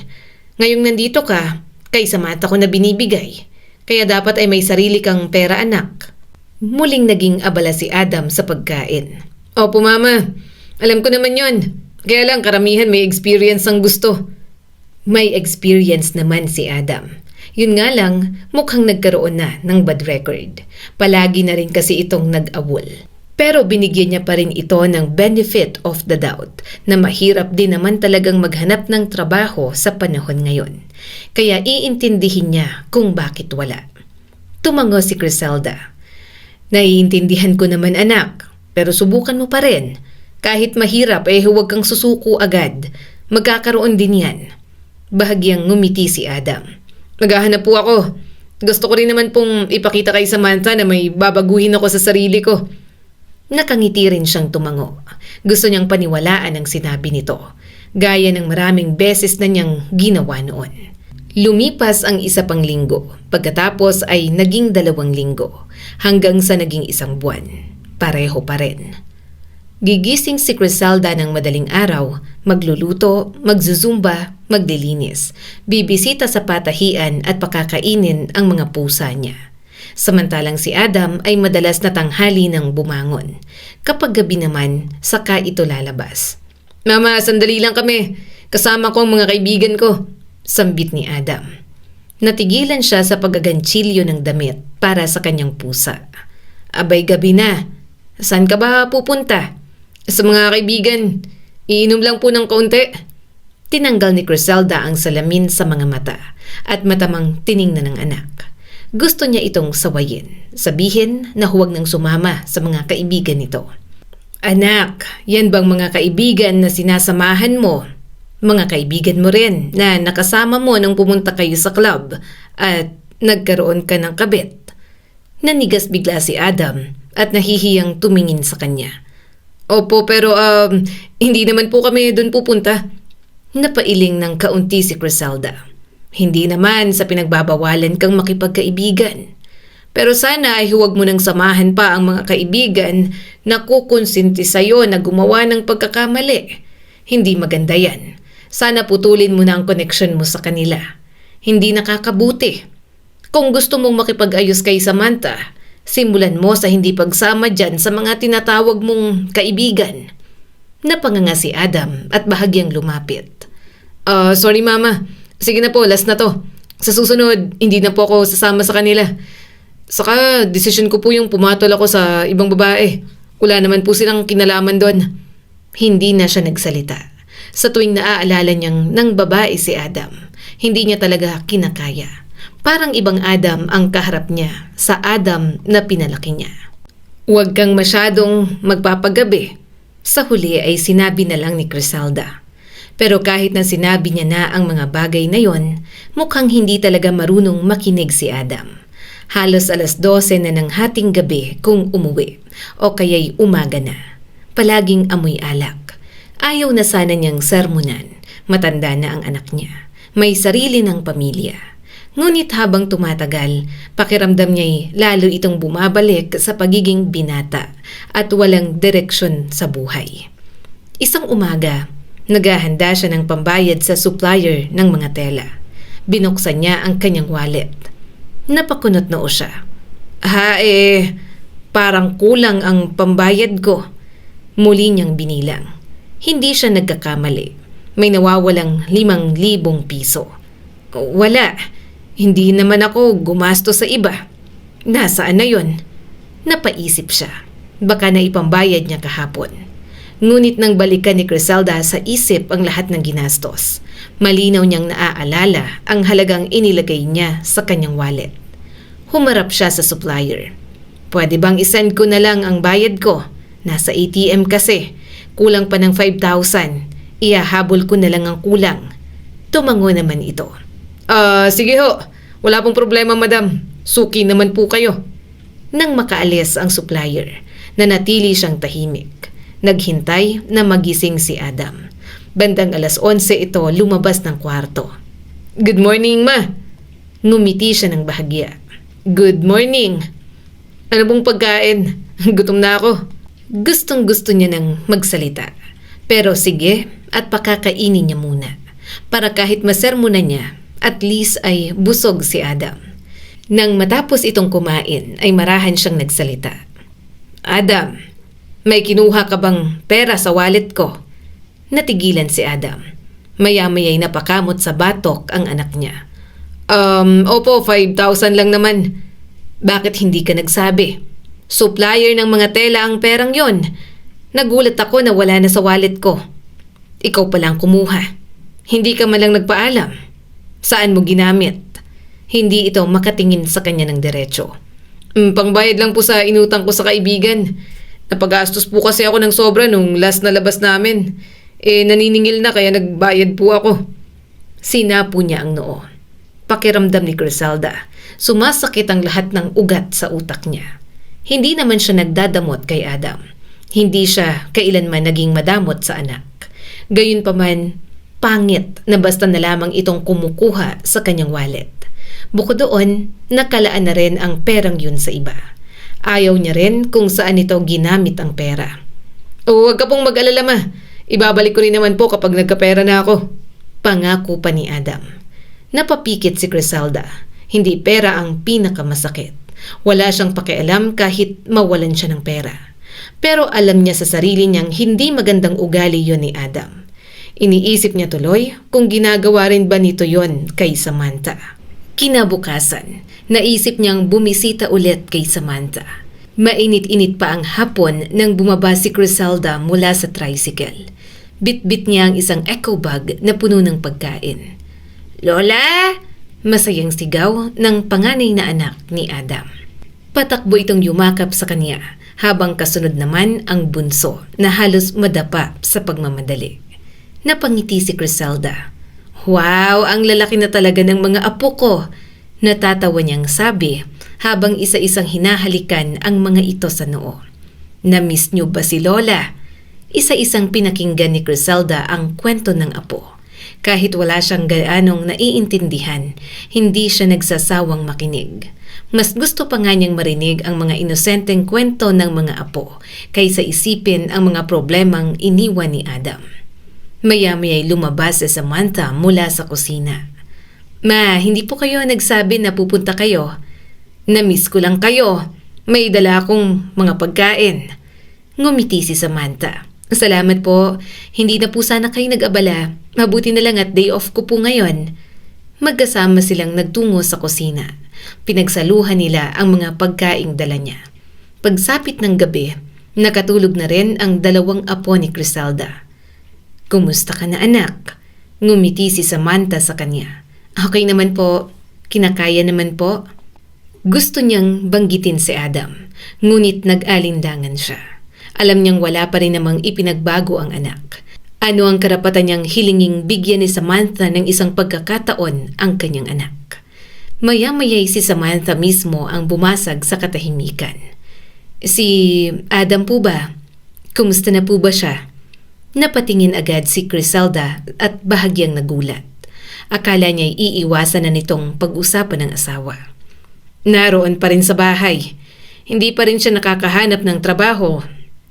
Speaker 1: Ngayong nandito ka, kay Samantha ko na binibigay. Kaya dapat ay may sarili kang pera, anak. Muling naging abala si Adam sa pagkain. Opo, mama. Alam ko naman yon. Kaya lang karamihan may experience ang gusto. May experience naman si Adam. Yun nga lang, mukhang nagkaroon na ng bad record. Palagi na rin kasi itong nag-awol. Pero binigyan niya pa rin ito ng benefit of the doubt na mahirap din naman talagang maghanap ng trabaho sa panahon ngayon. Kaya iintindihin niya kung bakit wala. Tumango si Criselda. Naiintindihan ko naman, anak, pero subukan mo pa rin. Kahit mahirap huwag kang susuko agad. Magkakaroon din yan. Bahagyang ngumiti si Adam. Maghahanap po ako. Gusto ko rin naman pong ipakita kay Samantha na may babaguhin ako sa sarili ko. Nakangiti rin siyang tumango. Gusto niyang paniwalaan ang sinabi nito, gaya ng maraming beses na niyang ginawa noon. Lumipas ang 1 pang linggo, pagkatapos ay naging 2 linggo, hanggang sa naging 1 buwan. Pareho pa rin. Gigising si Criselda ng madaling araw, magluluto, magzuzumba, maglilinis, bibisita sa patahian at pakakainin ang mga pusa niya. Samantalang si Adam ay madalas na tanghali ng bumangon. Kapag gabi naman, saka ito lalabas. Mama, sandali lang kami. Kasama ko ang mga kaibigan ko. Sambit ni Adam. Natigilan siya sa paggaganchilyo ng damit para sa kanyang pusa. Abay, gabi na. Saan ka ba pupunta? Sa mga kaibigan. Iinom lang po ng kaunti. Tinanggal ni Criselda ang salamin sa mga mata at matamang tiningnan ng anak. Gusto niya itong sawayin, sabihin na huwag nang sumama sa mga kaibigan nito. Anak, yan bang mga kaibigan na sinasamahan mo? Mga kaibigan mo rin na nakasama mo nang pumunta kayo sa club at nagkaroon ka ng kabit. Nanigas bigla si Adam at nahihiyang tumingin sa kanya. Opo, pero hindi naman po kami doon pupunta. Napailing ng kaunti si Criselda. Hindi naman sa pinagbabawalan kang makipagkaibigan. Pero sana ay huwag mo nang samahan pa ang mga kaibigan na kukonsinti sa'yo na gumawa ng pagkakamali. Hindi maganda yan. Sana putulin mo na ang connection mo sa kanila. Hindi nakakabuti. Kung gusto mong makipag-ayos kay Samantha, simulan mo sa hindi pagsama dyan sa mga tinatawag mong kaibigan. Napanganga si Adam at bahagyang lumapit. Sorry mama. Sige na po, last na to. Sa susunod, hindi na po ako sasama sa kanila. Saka, desisyon ko po yung pumatol ako sa ibang babae. Wala naman po silang kinalaman doon. Hindi na siya nagsalita. Sa tuwing naaalala niyang nang babae si Adam, hindi niya talaga kinakaya. Parang ibang Adam ang kaharap niya sa Adam na pinalaki niya. Huwag kang masyadong magpapagabi. Sa huli ay sinabi na lang ni Criselda. Pero kahit na sinabi niya na ang mga bagay na yon, mukhang hindi talaga marunong makinig si Adam. Halos 12:00 na ng hating gabi kung umuwi o kaya'y umaga na. Palaging amoy alak. Ayaw na sana niyang sermonan. Matanda na ang anak niya. May sarili ng pamilya. Ngunit habang tumatagal, pakiramdam niya'y lalo itong bumabalik sa pagiging binata at walang direksyon sa buhay. Isang umaga, naghahanda siya ng pambayad sa supplier ng mga tela. Binuksan niya ang kanyang wallet. Napakunot noo siya. Parang kulang ang pambayad ko. Muli niyang binilang. Hindi siya nagkakamali. May nawawalang 5,000 piso. Wala. Hindi naman ako gumasto sa iba. Nasaan na yon? Napaisip siya. Baka na ipambayad niya kahapon. Ngunit nang balikan ni Criselda sa isip ang lahat ng ginastos, malinaw niyang naaalala ang halagang inilagay niya sa kanyang wallet. Humarap siya sa supplier. Pwede bang isend ko na lang ang bayad ko? Nasa ATM kasi. Kulang pa ng 5,000. Ihahabol ko na lang ang kulang. Tumango naman ito. Sige ho. Wala pong problema madam. Suki naman po kayo. Nang makaalis ang supplier, nanatili siyang tahimik. Naghintay na magising si Adam. Bandang 11:00 ito lumabas ng kwarto. Good morning, ma. Ngumiti siya ng bahagya. Good morning. Ano pong pagkain? Gutom na ako. Gustong-gusto niya nang magsalita. Pero sige at pakakainin niya muna. Para kahit masermonan niya, at least ay busog si Adam. Nang matapos itong kumain ay marahan siyang nagsalita. Adam, may kinuha ka bang pera sa wallet ko? Natigilan si Adam. Maya-maya'y napakamot sa batok ang anak niya. Opo, 5,000 lang naman. Bakit hindi ka nagsabi? Supplier ng mga tela ang perang yon. Nagulat ako na wala na sa wallet ko. Ikaw palang kumuha. Hindi ka man lang nagpaalam. Saan mo ginamit? Hindi ito makatingin sa kanya ng diretso. Pangbayad lang po sa inutang ko sa kaibigan. Napagastos po kasi ako ng sobra nung last na labas namin. Naniningil na kaya nagbayad po ako. Sinapo niya ang noo. Pakiramdam ni Criselda, sumasakit ang lahat ng ugat sa utak niya. Hindi naman siya nagdadamot kay Adam. Hindi siya kailanman naging madamot sa anak. Gayunpaman, pangit na basta na lamang itong kumukuha sa kanyang wallet. Bukod doon, nakalaan na rin ang perang yun sa iba. Ayaw niya rin kung saan ito ginamit ang pera. Huwag ka pong mag-alala ma. Ibabalik ko rin naman po kapag nagkapera na ako. Pangako pa ni Adam. Napapikit si Criselda. Hindi pera ang pinakamasakit. Wala siyang pakialam kahit mawalan siya ng pera. Pero alam niya sa sarili niyang hindi magandang ugali yon ni Adam. Iniisip niya tuloy kung ginagawa rin ba nito yon kay Samantha. Kinabukasan, naisip niyang bumisita ulit kay Samantha. Mainit-init pa ang hapon nang bumaba si Criselda mula sa tricycle. Bit-bit niya ang isang eco bag na puno ng pagkain. Lola! Masayang sigaw ng panganay na anak ni Adam. Patakbo itong yumakap sa kanya habang kasunod naman ang bunso na halos madapa sa pagmamadali. Napangiti si Criselda. Wow, ang lalaki na talaga ng mga apo ko. Natatawa niyang sabi habang isa-isang hinahalikan ang mga ito sa noo. Na-miss niyo ba si Lola? Isa-isang pinakinggan ni Criselda ang kwento ng apo. Kahit wala siyang gaanong naiintindihan, hindi siya nagsasawang makinig. Mas gusto pa nga niyang marinig ang mga inosenteng kwento ng mga apo kaysa isipin ang mga problemang iniwan ni Adam. Maya-maya'y lumabas si Samantha mula sa kusina. "Ma, hindi po kayo nagsabi na pupunta kayo. Na-miss ko lang kayo. May dala akong mga pagkain." Ngumiti si Samantha. "Salamat po. Hindi na po sana kayo nag-abala. Mabuti na lang at day off ko po ngayon." Magkasama silang nagtungo sa kusina. Pinagsaluhan nila ang mga pagkaing dala niya. Pagsapit ng gabi, nakatulog na rin ang dalawang apo ni Criselda. "Kumusta ka na, anak?" Ngumiti si Samantha sa kanya. "Okay naman po. Kinakaya naman po." Gusto niyang banggitin si Adam, ngunit nag-alindangan siya. Alam niyang wala pa rin namang ipinagbago ang anak. Ano ang karapatan niyang hilinging bigyan ni Samantha ng isang pagkakataon ang kanyang anak? Maya-maya'y si Samantha mismo ang bumasag sa katahimikan. "Si Adam po ba? Kumusta na po ba siya?" Napatingin agad si Criselda at bahagyang nagulat. Akala niya'y iiwasan na nitong pag-usapan ng asawa. "Naroon pa rin sa bahay. Hindi pa rin siya nakakahanap ng trabaho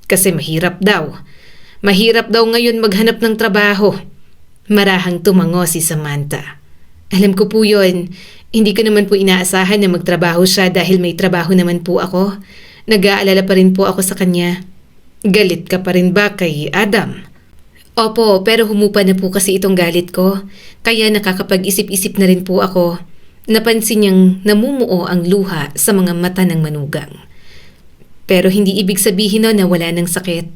Speaker 1: kasi mahirap daw. Mahirap daw ngayon maghanap ng trabaho." Marahang tumango si Samantha. "Alam ko po yun. Hindi ko naman po inaasahan na magtrabaho siya dahil may trabaho naman po ako. Nag-aalala pa rin po ako sa kanya." "Galit ka pa rin ba kay Adam?" "Opo, pero humupa na po kasi itong galit ko. Kaya nakakapag-isip-isip na rin po ako." Napansin niyang namumuo ang luha sa mga mata ng manugang. "Pero hindi ibig sabihin nun na wala ng sakit.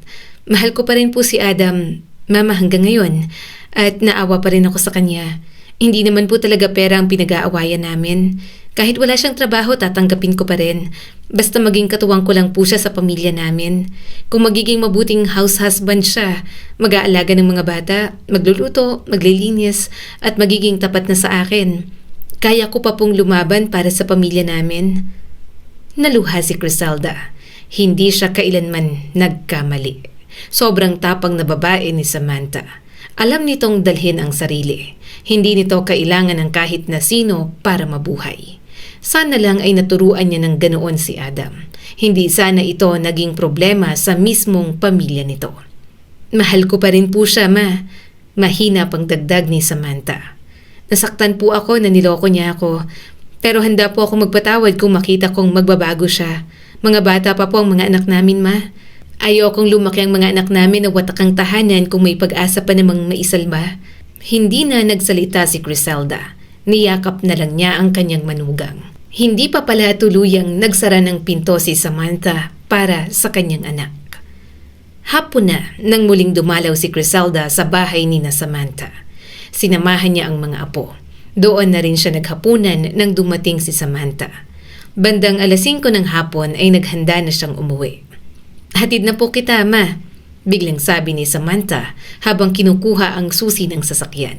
Speaker 1: Mahal ko pa rin po si Adam, Mama, hanggang ngayon. At naawa pa rin ako sa kanya. Hindi naman po talaga pera ang pinag-aawayan namin. Kahit wala siyang trabaho, tatanggapin ko pa rin. Basta maging katuwang ko lang po siya sa pamilya namin. Kung magiging mabuting house husband siya, mag-aalaga ng mga bata, magluluto, maglilinis, at magiging tapat na sa akin. Kaya ko pa pong lumaban para sa pamilya namin." Naluha si Criselda. Hindi siya kailanman nagkamali. Sobrang tapang na babae ni Samantha. Alam nitong dalhin ang sarili. Hindi nito kailangan ng kahit na sino para mabuhay. Sana lang ay naturuan niya ng ganoon si Adam. Hindi sana ito naging problema sa mismong pamilya nito. "Mahal ko pa rin po siya, Ma." Mahina pang dagdag ni Samantha. "Nasaktan po ako na niloko niya ako. Pero handa po ako magpatawad kung makita kong magbabago siya. Mga bata pa po ang mga anak namin, Ma. Ayokong lumaki ang mga anak namin na watakang tahanan kung may pag-asa pa namang maisalba." Hindi na nagsalita si Criselda. Niyakap na lang niya ang kanyang manugang. Hindi pa pala tuluyang nagsara ng pinto si Samantha para sa kanyang anak. Hapon na nang muling dumalaw si Criselda sa bahay ni na Samantha. Sinamahan niya ang mga apo. Doon na rin siya naghapunan nang dumating si Samantha. Bandang 5:00 ng hapon ay naghanda na siyang umuwi. "Hatid na po kita, Ma," biglang sabi ni Samantha habang kinukuha ang susi ng sasakyan.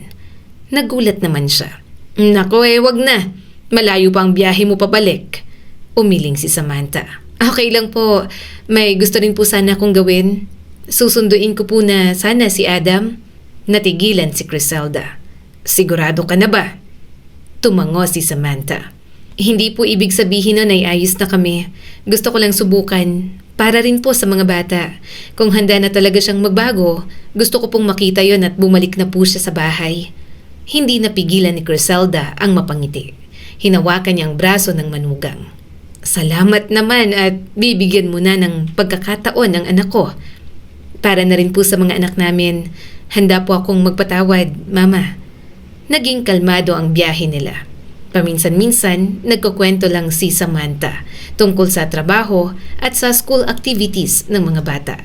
Speaker 1: Nagulat naman siya. "Nako wag na. Malayo pa ang biyahe mo pabalik." Umiling si Samantha. "Okay lang po. May gusto rin po sana akong gawin. Susunduin ko po na sana si Adam." Natigilan si Criselda. "Sigurado ka na ba?" Tumango si Samantha. "Hindi po ibig sabihin nun ay ayos na kami. Gusto ko lang subukan. Para rin po sa mga bata. Kung handa na talaga siyang magbago, gusto ko pong makita yon at bumalik na po siya sa bahay." Hindi napigilan ni Criselda ang mapangiti. Hinawakan niya ang braso ng manugang. "Salamat naman at bibigyan mo na ng pagkakataon ng anak ko. Para na rin po sa mga anak namin. Handa po akong magpatawad, Mama." Naging kalmado ang biyahe nila. Paminsan-minsan, nagkukwento lang si Samantha tungkol sa trabaho at sa school activities ng mga bata.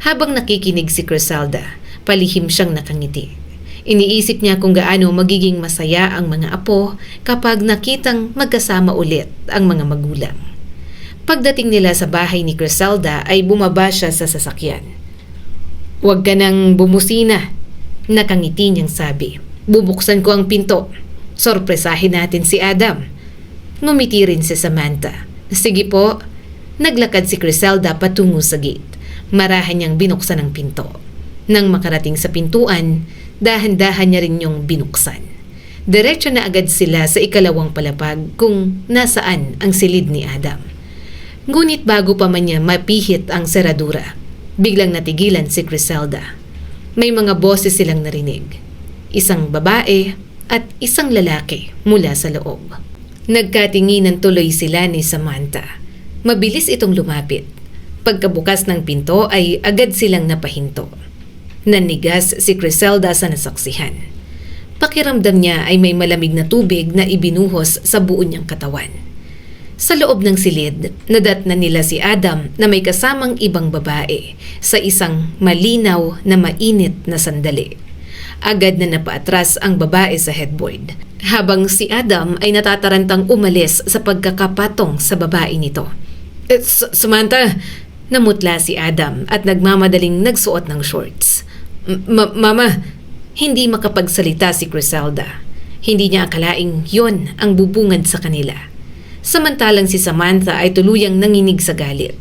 Speaker 1: Habang nakikinig si Criselda, palihim siyang nakangiti. Iniisip niya kung gaano magiging masaya ang mga apo kapag nakitang magkasama ulit ang mga magulang. Pagdating nila sa bahay ni Criselda ay bumaba siya sa sasakyan. "Huwag ka nang bumusina," nakangiti niyang sabi. "Bubuksan ko ang pinto. Sorpresahin natin si Adam." Ngumiti rin si Samantha. "Sige po." Naglakad si Criselda patungo sa gate. Marahan niyang binuksan ang pinto. Nang makarating sa pintuan, Dahan-dahan niya rin yung binuksan. Diretso na agad sila sa ikalawang palapag kung nasaan ang silid ni Adam. Ngunit bago pa man niya mapihit ang seradura, biglang natigilan si Criselda. May mga boses silang narinig. Isang babae at isang lalaki mula sa loob. Nagkatinginan tuloy sila ni Samantha. Mabilis itong lumapit. Pagkabukas ng pinto ay agad silang napahinto. Nanigas si Criselda sa nasaksihan. Pakiramdam niya ay may malamig na tubig na ibinuhos sa buo niyang katawan. Sa loob ng silid, nadatnan nila si Adam na may kasamang ibang babae sa isang malinaw na mainit na sandali. Agad na napaatras ang babae sa headboard, habang si Adam ay natatarantang umalis sa pagkakapatong sa babae nito. Samantha, namutla si Adam at nagmamadaling nagsuot ng shorts. Mama, hindi makapagsalita si Criselda. Hindi niya akalaing yon ang bubungad sa kanila. Samantalang si Samantha ay tuluyang nanginig sa galit.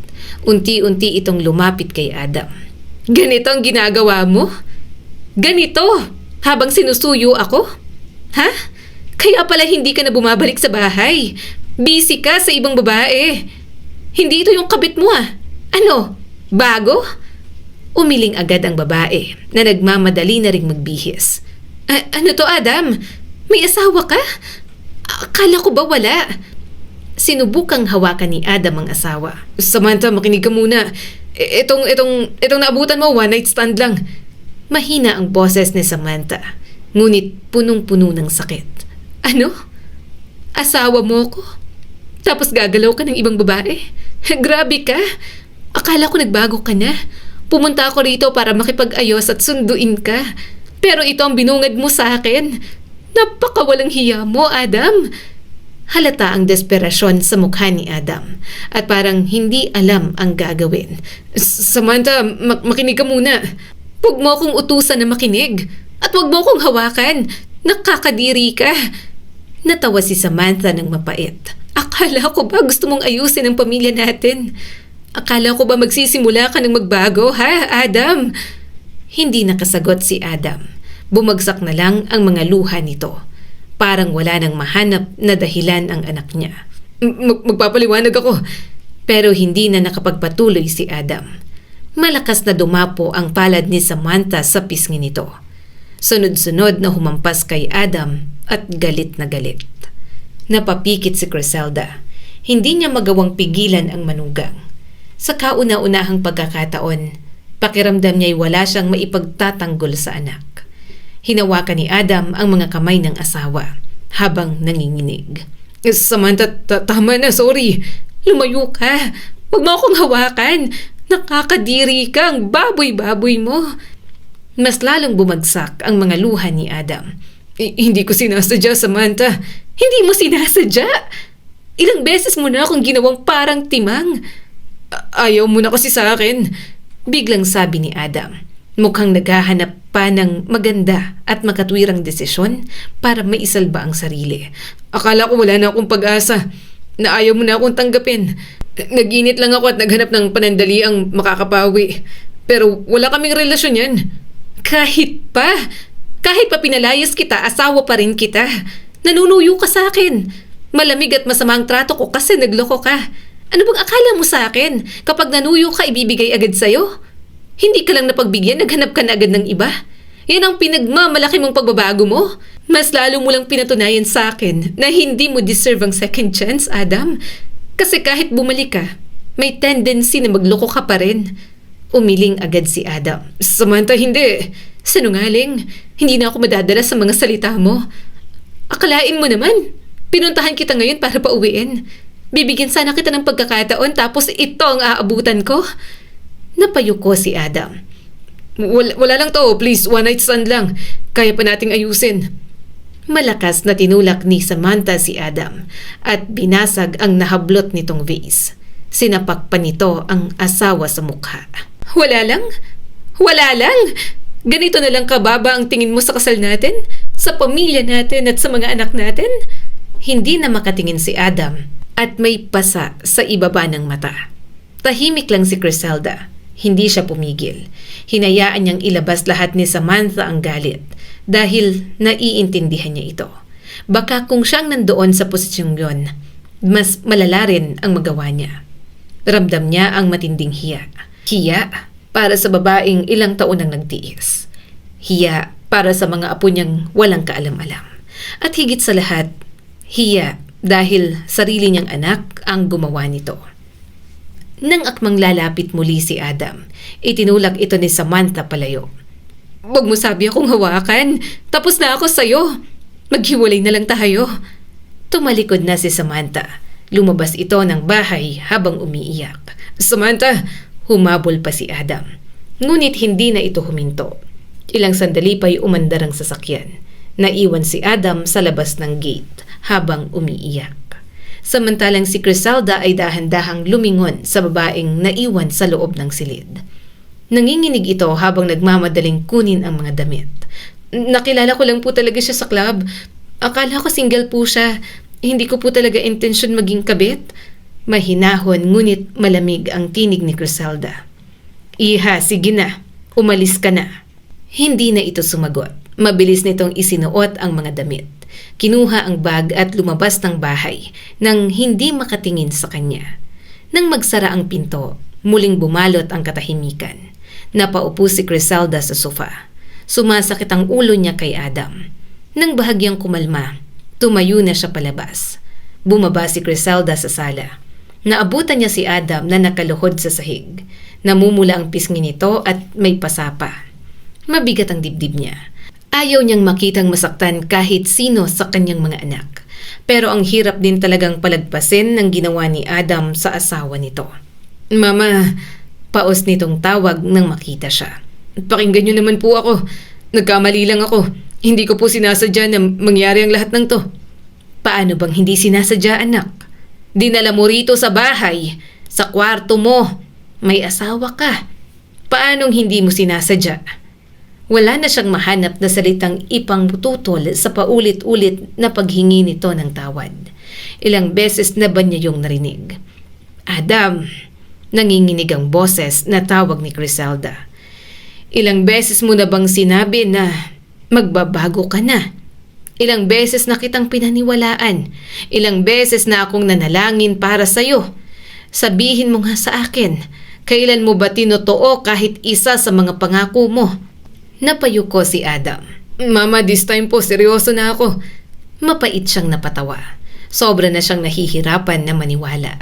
Speaker 1: Unti-unti itong lumapit kay Adam. Ganito ang ginagawa mo? Ganito? Habang sinusuyo ako? Ha? Kaya pala hindi ka na bumabalik sa bahay. Busy ka sa ibang babae. Hindi ito yung kabit mo ah. Ano? Bago? Umiling agad ang babae na nagmamadali na ring magbihis. Ano to, Adam? May asawa ka? Akala ko ba wala? Sinubukang hawakan ni Adam ang asawa. Samantha, makinig ka muna. Itong naabutan mo, one night stand lang. Mahina ang boses ni Samantha, ngunit punong-puno ng sakit. Ano? Asawa mo ko? Tapos gagalaw ka ng ibang babae? Grabe ka! Akala ko nagbago ka na. Pumunta ako rito para makipag-ayos at sunduin ka. Pero ito ang binungad mo sa akin. Napakawalang hiya mo, Adam. Halata ang desperasyon sa mukha ni Adam at parang hindi alam ang gagawin. Samantha, makinig ka muna. Huwag mo akong utusan na makinig at huwag mo akong hawakan. Nakakadiri ka. Natawa si Samantha ng mapait. Akala ko ba gusto mong ayusin ang pamilya natin? Akala ko ba magsisimula ka ng magbago, ha, Adam? Hindi nakasagot si Adam. Bumagsak na lang ang mga luha nito. Parang wala nang mahanap na dahilan ang anak niya. Magpapaliwanag ako. Pero hindi na nakapagpatuloy si Adam. Malakas na dumapo ang palad ni Samantha sa pisngi nito. Sunod-sunod na humampas kay Adam at galit na galit. Napapikit si Criselda. Hindi niya magawang pigilan ang manugang. Sa kauna-unahang pagkakataon, pakiramdam niya'y wala siyang maipagtatanggol sa anak. Hinawakan ni Adam ang mga kamay ng asawa habang nanginginig. Samantha, tama na, sorry. Lumayo ka. Huwag mo akong hawakan. Nakakadiri ka, ang baboy-baboy mo. Mas lalong bumagsak ang mga luha ni Adam. Hindi ko sinasadya, Samantha. Hindi mo sinasadya. Ilang beses mo na akong ginawang parang timang. Ayaw mo na kasi sa akin. Biglang sabi ni Adam. Mukhang naghahanap pa ng maganda at makatwirang desisyon para maisalba ang sarili. Akala ko wala na akong pag-asa. Na ayaw mo na akong tanggapin. Naginit lang ako at naghanap ng panandali ang makakapawi. Pero wala kaming relasyon yan. Kahit pa pinalayas kita, asawa pa rin kita. Nanunuyo ka sa akin. Malamig at masama ang trato ko kasi nagloko ka. Ano bang akala mo sa akin? Kapag nanuyo ka, ibibigay agad sa'yo? Hindi ka lang napagbigyan, naghanap ka na agad ng iba. Yan ang pinagmamalaki mong pagbabago mo. Mas lalo mo lang pinatunayan sa akin na hindi mo deserve ang second chance, Adam. Kasi kahit bumalik ka, may tendency na magloko ka pa rin. Umiling agad si Adam. Samantha, hindi. Sinungaling. Hindi na ako madadala sa mga salita mo. Akalain mo naman. Pinuntahan kita ngayon para pauwiin. Bibigyan sana kita ng pagkakataon tapos ito ang aabutan ko. Napayuko si Adam. Wala lang to, please, one night stand lang. Kaya pa nating ayusin. Malakas na tinulak ni Samantha si Adam at binasag ang nahablot nitong vase. Sinapak pa nito ang asawa sa mukha. Wala lang? Wala lang? Ganito na lang kababa ang tingin mo sa kasal natin? Sa pamilya natin at sa mga anak natin? Hindi na makatingin si Adam at may pasa sa ibaba ng mata. Tahimik lang si Criselda. Hindi siya pumigil. Hinayaan niyang ilabas lahat ni Samantha ang galit dahil naiintindihan niya ito. Baka kung siyang nandoon sa posisyong yon, mas malala rin ang magawa niya. Ramdam niya ang matinding hiya. Hiya para sa babaeng ilang taon nang nagtiis. Hiya para sa mga apo niyang walang kaalam-alam. At higit sa lahat, hiya dahil sarili niyang anak ang gumawa nito. Nang akmang lalapit muli si Adam, itinulak ito ni Samantha palayo. "Huwag mo sabi akong hawakan. Tapos na ako sa'yo. Maghiwalay na lang tayo." Tumalikod na si Samantha. Lumabas ito ng bahay habang umiiyak. "Samantha!" Humabol pa si Adam. Ngunit hindi na ito huminto. Ilang sandali pa'y umandar ang sasakyan. Naiwan si Adam sa labas ng gate habang umiiyak. Samantalang si Criselda ay dahan-dahang lumingon sa babaeng naiwan sa loob ng silid. Nanginginig ito habang nagmamadaling kunin ang mga damit. "Nakilala ko lang po talaga siya sa club. Akala ko single po siya. Hindi ko po talaga intensyon maging kabit." Mahinahon ngunit malamig ang tinig ni Criselda. "Iha, sige na. Umalis ka na." Hindi na ito sumagot. Mabilis nitong isinuot ang mga damit. Kinuha ang bag at lumabas ng bahay nang hindi makatingin sa kanya. Nang magsara ang pinto, muling bumalot ang katahimikan. Napaupo si Criselda sa sofa. Sumasakit ang ulo niya kay Adam. Nang bahagyang kumalma, tumayo na siya palabas. Bumaba si Criselda sa sala. Naabutan niya si Adam na nakaluhod sa sahig. Namumula ang pisngi nito at may pasapa. Mabigat ang dibdib niya. Ayaw niyang makitang masaktan kahit sino sa kanyang mga anak. Pero ang hirap din talagang palagpasin ng ginawa ni Adam sa asawa nito. "Mama," paos nitong tawag nang makita siya. "Pakinggan niyo naman po ako. Nagkamali lang ako. Hindi ko po sinasadya na mangyari ang lahat ng to." "Paano bang hindi sinasadya, anak? Dinala mo rito sa bahay, sa kwarto mo. May asawa ka. Paanong hindi mo sinasadya?" Wala na siyang mahanap na salitang ipangtutol sa paulit-ulit na paghingi nito ng tawad. Ilang beses na ba niya yung narinig? "Adam," nanginginig ang boses na tawag ni Criselda. "Ilang beses mo na bang sinabi na magbabago ka na? Ilang beses na kitang pinaniwalaan. Ilang beses na akong nanalangin para sa'yo. Sabihin mo nga sa akin, kailan mo ba tinotoo kahit isa sa mga pangako mo?" Napayuko si Adam. "Mama, this time po, seryoso na ako." Mapait siyang napatawa. Sobra na siyang nahihirapan na maniwala.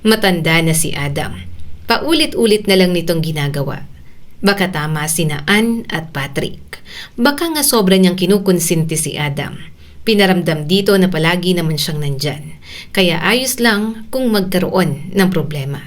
Speaker 1: Matanda na si Adam. Paulit-ulit na lang nitong ginagawa. Baka tama sina Ann at Patrick. Baka nga sobra niyang kinukonsinti si Adam. Pinaramdam dito na palagi naman siyang nandyan. Kaya ayos lang kung magkaroon ng problema.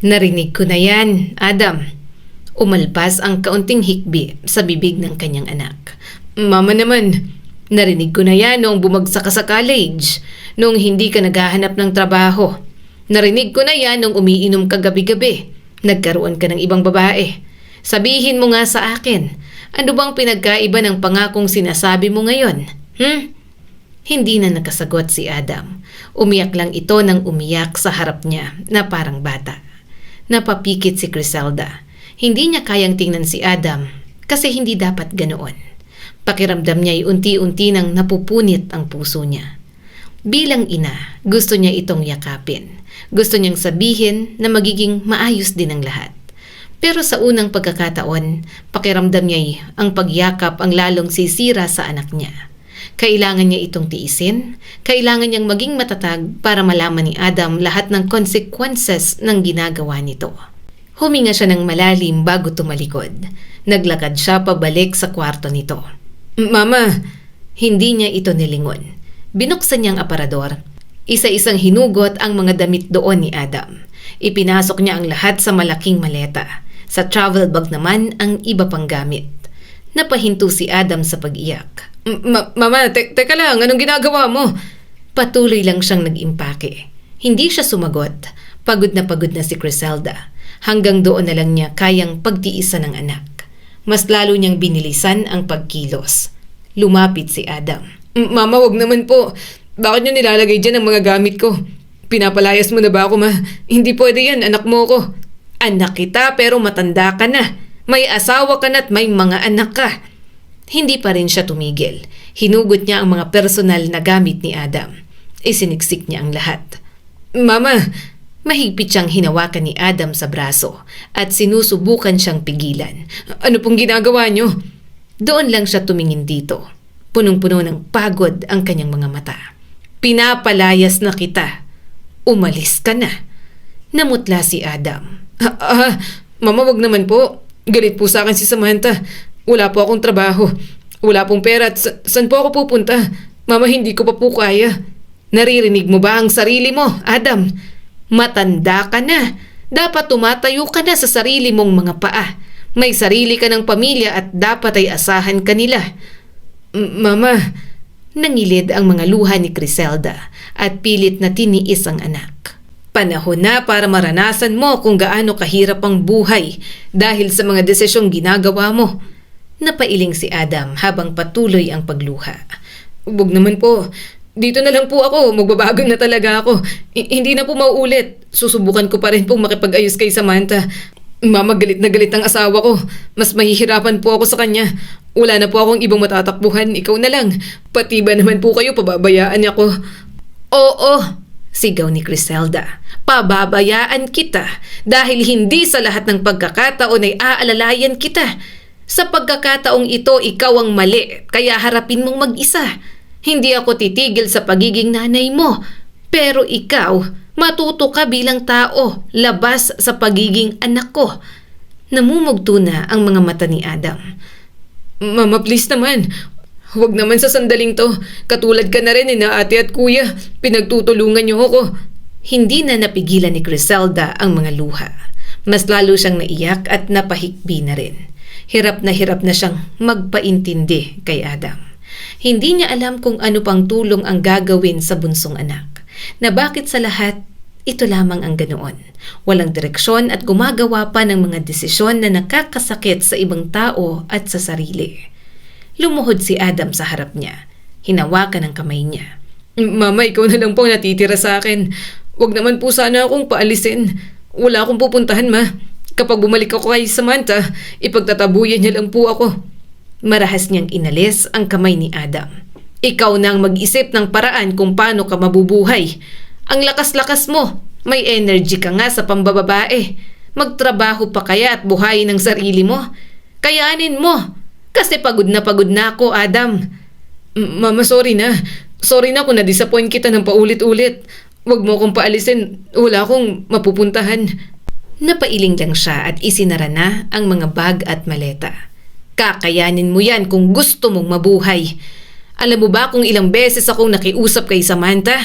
Speaker 1: "Narinig ko na yan, Adam." Umalpas ang kaunting hikbi sa bibig ng kanyang anak. "Mama naman, narinig ko na yan noong bumagsak ka sa college, noong hindi ka naghahanap ng trabaho. Narinig ko na yan noong umiinom ka gabi-gabi, nagkaroon ka ng ibang babae. Sabihin mo nga sa akin, ano bang pinagkaiba ng pangakong sinasabi mo ngayon? Hindi na nakasagot si Adam. Umiyak lang ito nang umiyak sa harap niya na parang bata. Napapikit si Criselda. Hindi niya kayang tingnan si Adam kasi hindi dapat ganoon. Pakiramdam niya ay unti-unti nang napupunit ang puso niya. Bilang ina, gusto niya itong yakapin. Gusto niyang sabihin na magiging maayos din ang lahat. Pero sa unang pagkakataon, pakiramdam niya ay ang pagyakap ang lalong sisira sa anak niya. Kailangan niya itong tiisin, kailangan niyang maging matatag para malaman ni Adam lahat ng consequences ng ginagawa nito. Huminga siya ng malalim bago tumalikod. Naglakad siya pabalik sa kwarto nito. "Mama!" Hindi niya ito nilingon. Binuksan niya ang aparador. Isa-isang hinugot ang mga damit doon ni Adam. Ipinasok niya ang lahat sa malaking maleta. Sa travel bag naman ang iba pang gamit. Napahinto si Adam sa pag-iyak. Mama, teka lang, anong ginagawa mo?" Patuloy lang siyang nag-impake. Hindi siya sumagot. Pagod na si Criselda. Hanggang doon na lang niya kayang pagtiisan ng anak. Mas lalo niyang binilisan ang pagkilos. Lumapit si Adam. "Mama, wag naman po. Bakit niyo nilalagay dyan ang mga gamit ko? Pinapalayas mo na ba ako, ma? Hindi pwede yan, anak mo ko." "Anak kita pero matanda ka na. May asawa ka na at may mga anak ka." Hindi pa rin siya tumigil. Hinugot niya ang mga personal na gamit ni Adam. Isiniksik niya ang lahat. Mama! Mahigpit siyang hinawakan ni Adam sa braso at sinusubukan siyang pigilan. Ano pong ginagawa niyo? Doon lang siya tumingin dito. Punong-puno ng pagod ang kanyang mga mata. Pinapalayas na kita. Umalis ka na. Namutla si Adam. Mama, wag naman po. Galit po sa akin si Samantha. Wala po akong trabaho. Wala pong pera at saan po ako pupunta? Mama, hindi ko pa po kaya. Naririnig mo ba ang sarili mo, Adam? Matanda ka na. Dapat tumatayo ka na sa sarili mong mga paa. May sarili ka ng pamilya at dapat ay asahan ka nila. Mama, nangilid ang mga luha ni Criselda at pilit na tiniis ang anak. Panahon na para maranasan mo kung gaano kahirap ang buhay dahil sa mga desisyong ginagawa mo. Napailing si Adam habang patuloy ang pagluha. Huwag naman po. Dito na lang po ako. Magbabago na talaga ako. Hindi na po mauulit. Susubukan ko pa rin pong makipag-ayos kay Samantha. Mama, galit na galit ang asawa ko. Mas mahihirapan po ako sa kanya. Wala na po akong ibang matatakbuhan. Ikaw na lang. Pati ba naman po kayo, pababayaan niya ko. Oo, sigaw ni Criselda. Pababayaan kita dahil hindi sa lahat ng pagkakataon ay aalalayan kita. Sa pagkakataong ito, ikaw ang mali. Kaya harapin mong mag-isa. Hindi ako titigil sa pagiging nanay mo. Pero ikaw, matuto ka bilang tao, labas sa pagiging anak ko. Namumugto na ang mga mata ni Adam. Mama, please naman. Huwag naman sa sandaling to. Katulad ka na rin na ate at kuya. Pinagtutulungan niyo ako. Hindi na napigilan ni Criselda ang mga luha. Mas lalo siyang naiyak at napahikbi na rin. Hirap na siyang magpaintindi kay Adam. Hindi niya alam kung ano pang tulong ang gagawin sa bunsong anak. Na bakit sa lahat, ito lamang ang ganoon. Walang direksyon at gumagawa pa ng mga desisyon na nakakasakit sa ibang tao at sa sarili. Lumuhod si Adam sa harap niya. Hinawakan ang kamay niya. Mama, ikaw na lang po natitira sa akin. Huwag naman po sana akong paalisin. Wala akong pupuntahan, ma. Kapag bumalik ako kay Samantha, ipagtatabuyan niya lang po ako. Marahas niyang inalis ang kamay ni Adam. Ikaw na ang mag-isip ng paraan kung paano ka mabubuhay. Ang lakas-lakas mo. May energy ka nga sa pambababae. Magtrabaho pa kaya at buhayin ang sarili mo? Kayanin mo. Kasi pagod na ako, Adam. Mama, sorry na. Sorry na kung na-disappoint kita ng paulit-ulit. Huwag mo akong paalisin. Wala akong mapupuntahan. Napailing lang siya at isinara na ang mga bag at maleta. Kakayanin mo yan kung gusto mong mabuhay. Alam mo ba kung ilang beses akong nakiusap kay Samantha?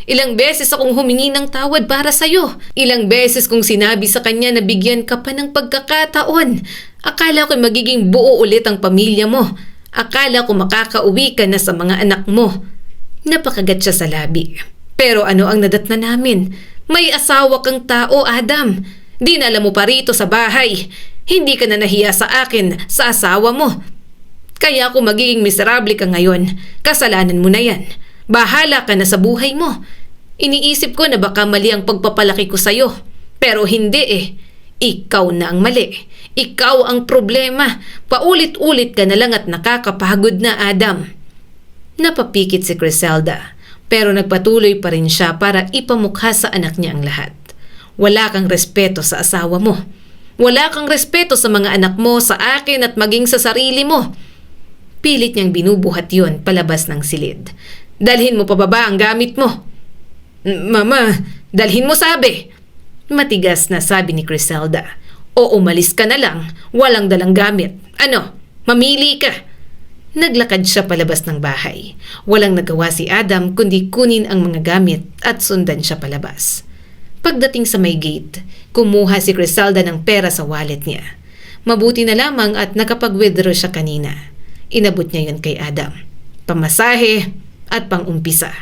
Speaker 1: Ilang beses akong humingi ng tawad para sa'yo. Ilang beses kong sinabi sa kanya na bigyan ka pa ng pagkakataon. Akala ko magiging buo ulit ang pamilya mo. Akala ko makakauwi ka na sa mga anak mo. Napakagat siya sa labi. Pero ano ang nadatna namin? May asawa kang tao, Adam. Dinala mo pa rito sa bahay. Hindi ka na nahiya sa akin, sa asawa mo. Kaya kung magiging miserable ka ngayon, kasalanan mo na yan. Bahala ka na sa buhay mo. Iniisip ko na baka mali ang pagpapalaki ko sa'yo. Pero hindi eh. Ikaw na ang mali. Ikaw ang problema. Paulit-ulit ka na lang at nakakapagod na, Adam. Napapikit si Criselda, pero nagpatuloy pa rin siya para ipamukha sa anak niya ang lahat. Wala kang respeto sa asawa mo. Wala kang respeto sa mga anak mo, sa akin at maging sa sarili mo. Pilit niyang binubuhat yon palabas ng silid. Dalhin mo pababa ang gamit mo. Mama, dalhin mo sabi. Matigas na sabi ni Criselda. O umalis ka na lang, walang dalang gamit. Ano, mamili ka. Naglakad siya palabas ng bahay. Walang nagawa si Adam kundi kunin ang mga gamit at sundan siya palabas. Pagdating sa may gate, kumuha si Criselda ng pera sa wallet niya. Mabuti na lamang at nakapag-withdraw siya kanina. Inabot niya yon kay Adam. Pamasahe at pangumpisa.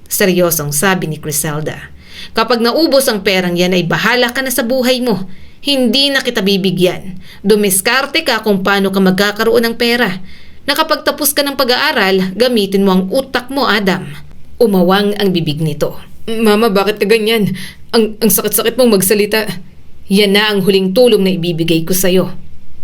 Speaker 1: Seryosong sabi ni Criselda. Kapag naubos ang perang yan ay bahala ka na sa buhay mo. Hindi na kita bibigyan. Dumiskarte ka kung paano ka magkakaroon ng pera. Nakapagtapos ka ng pag-aaral, gamitin mo ang utak mo, Adam. Umawang ang bibig nito. Mama, bakit ka ganyan? Ang sakit-sakit mong magsalita. Yan na ang huling tulong na ibibigay ko sa'yo.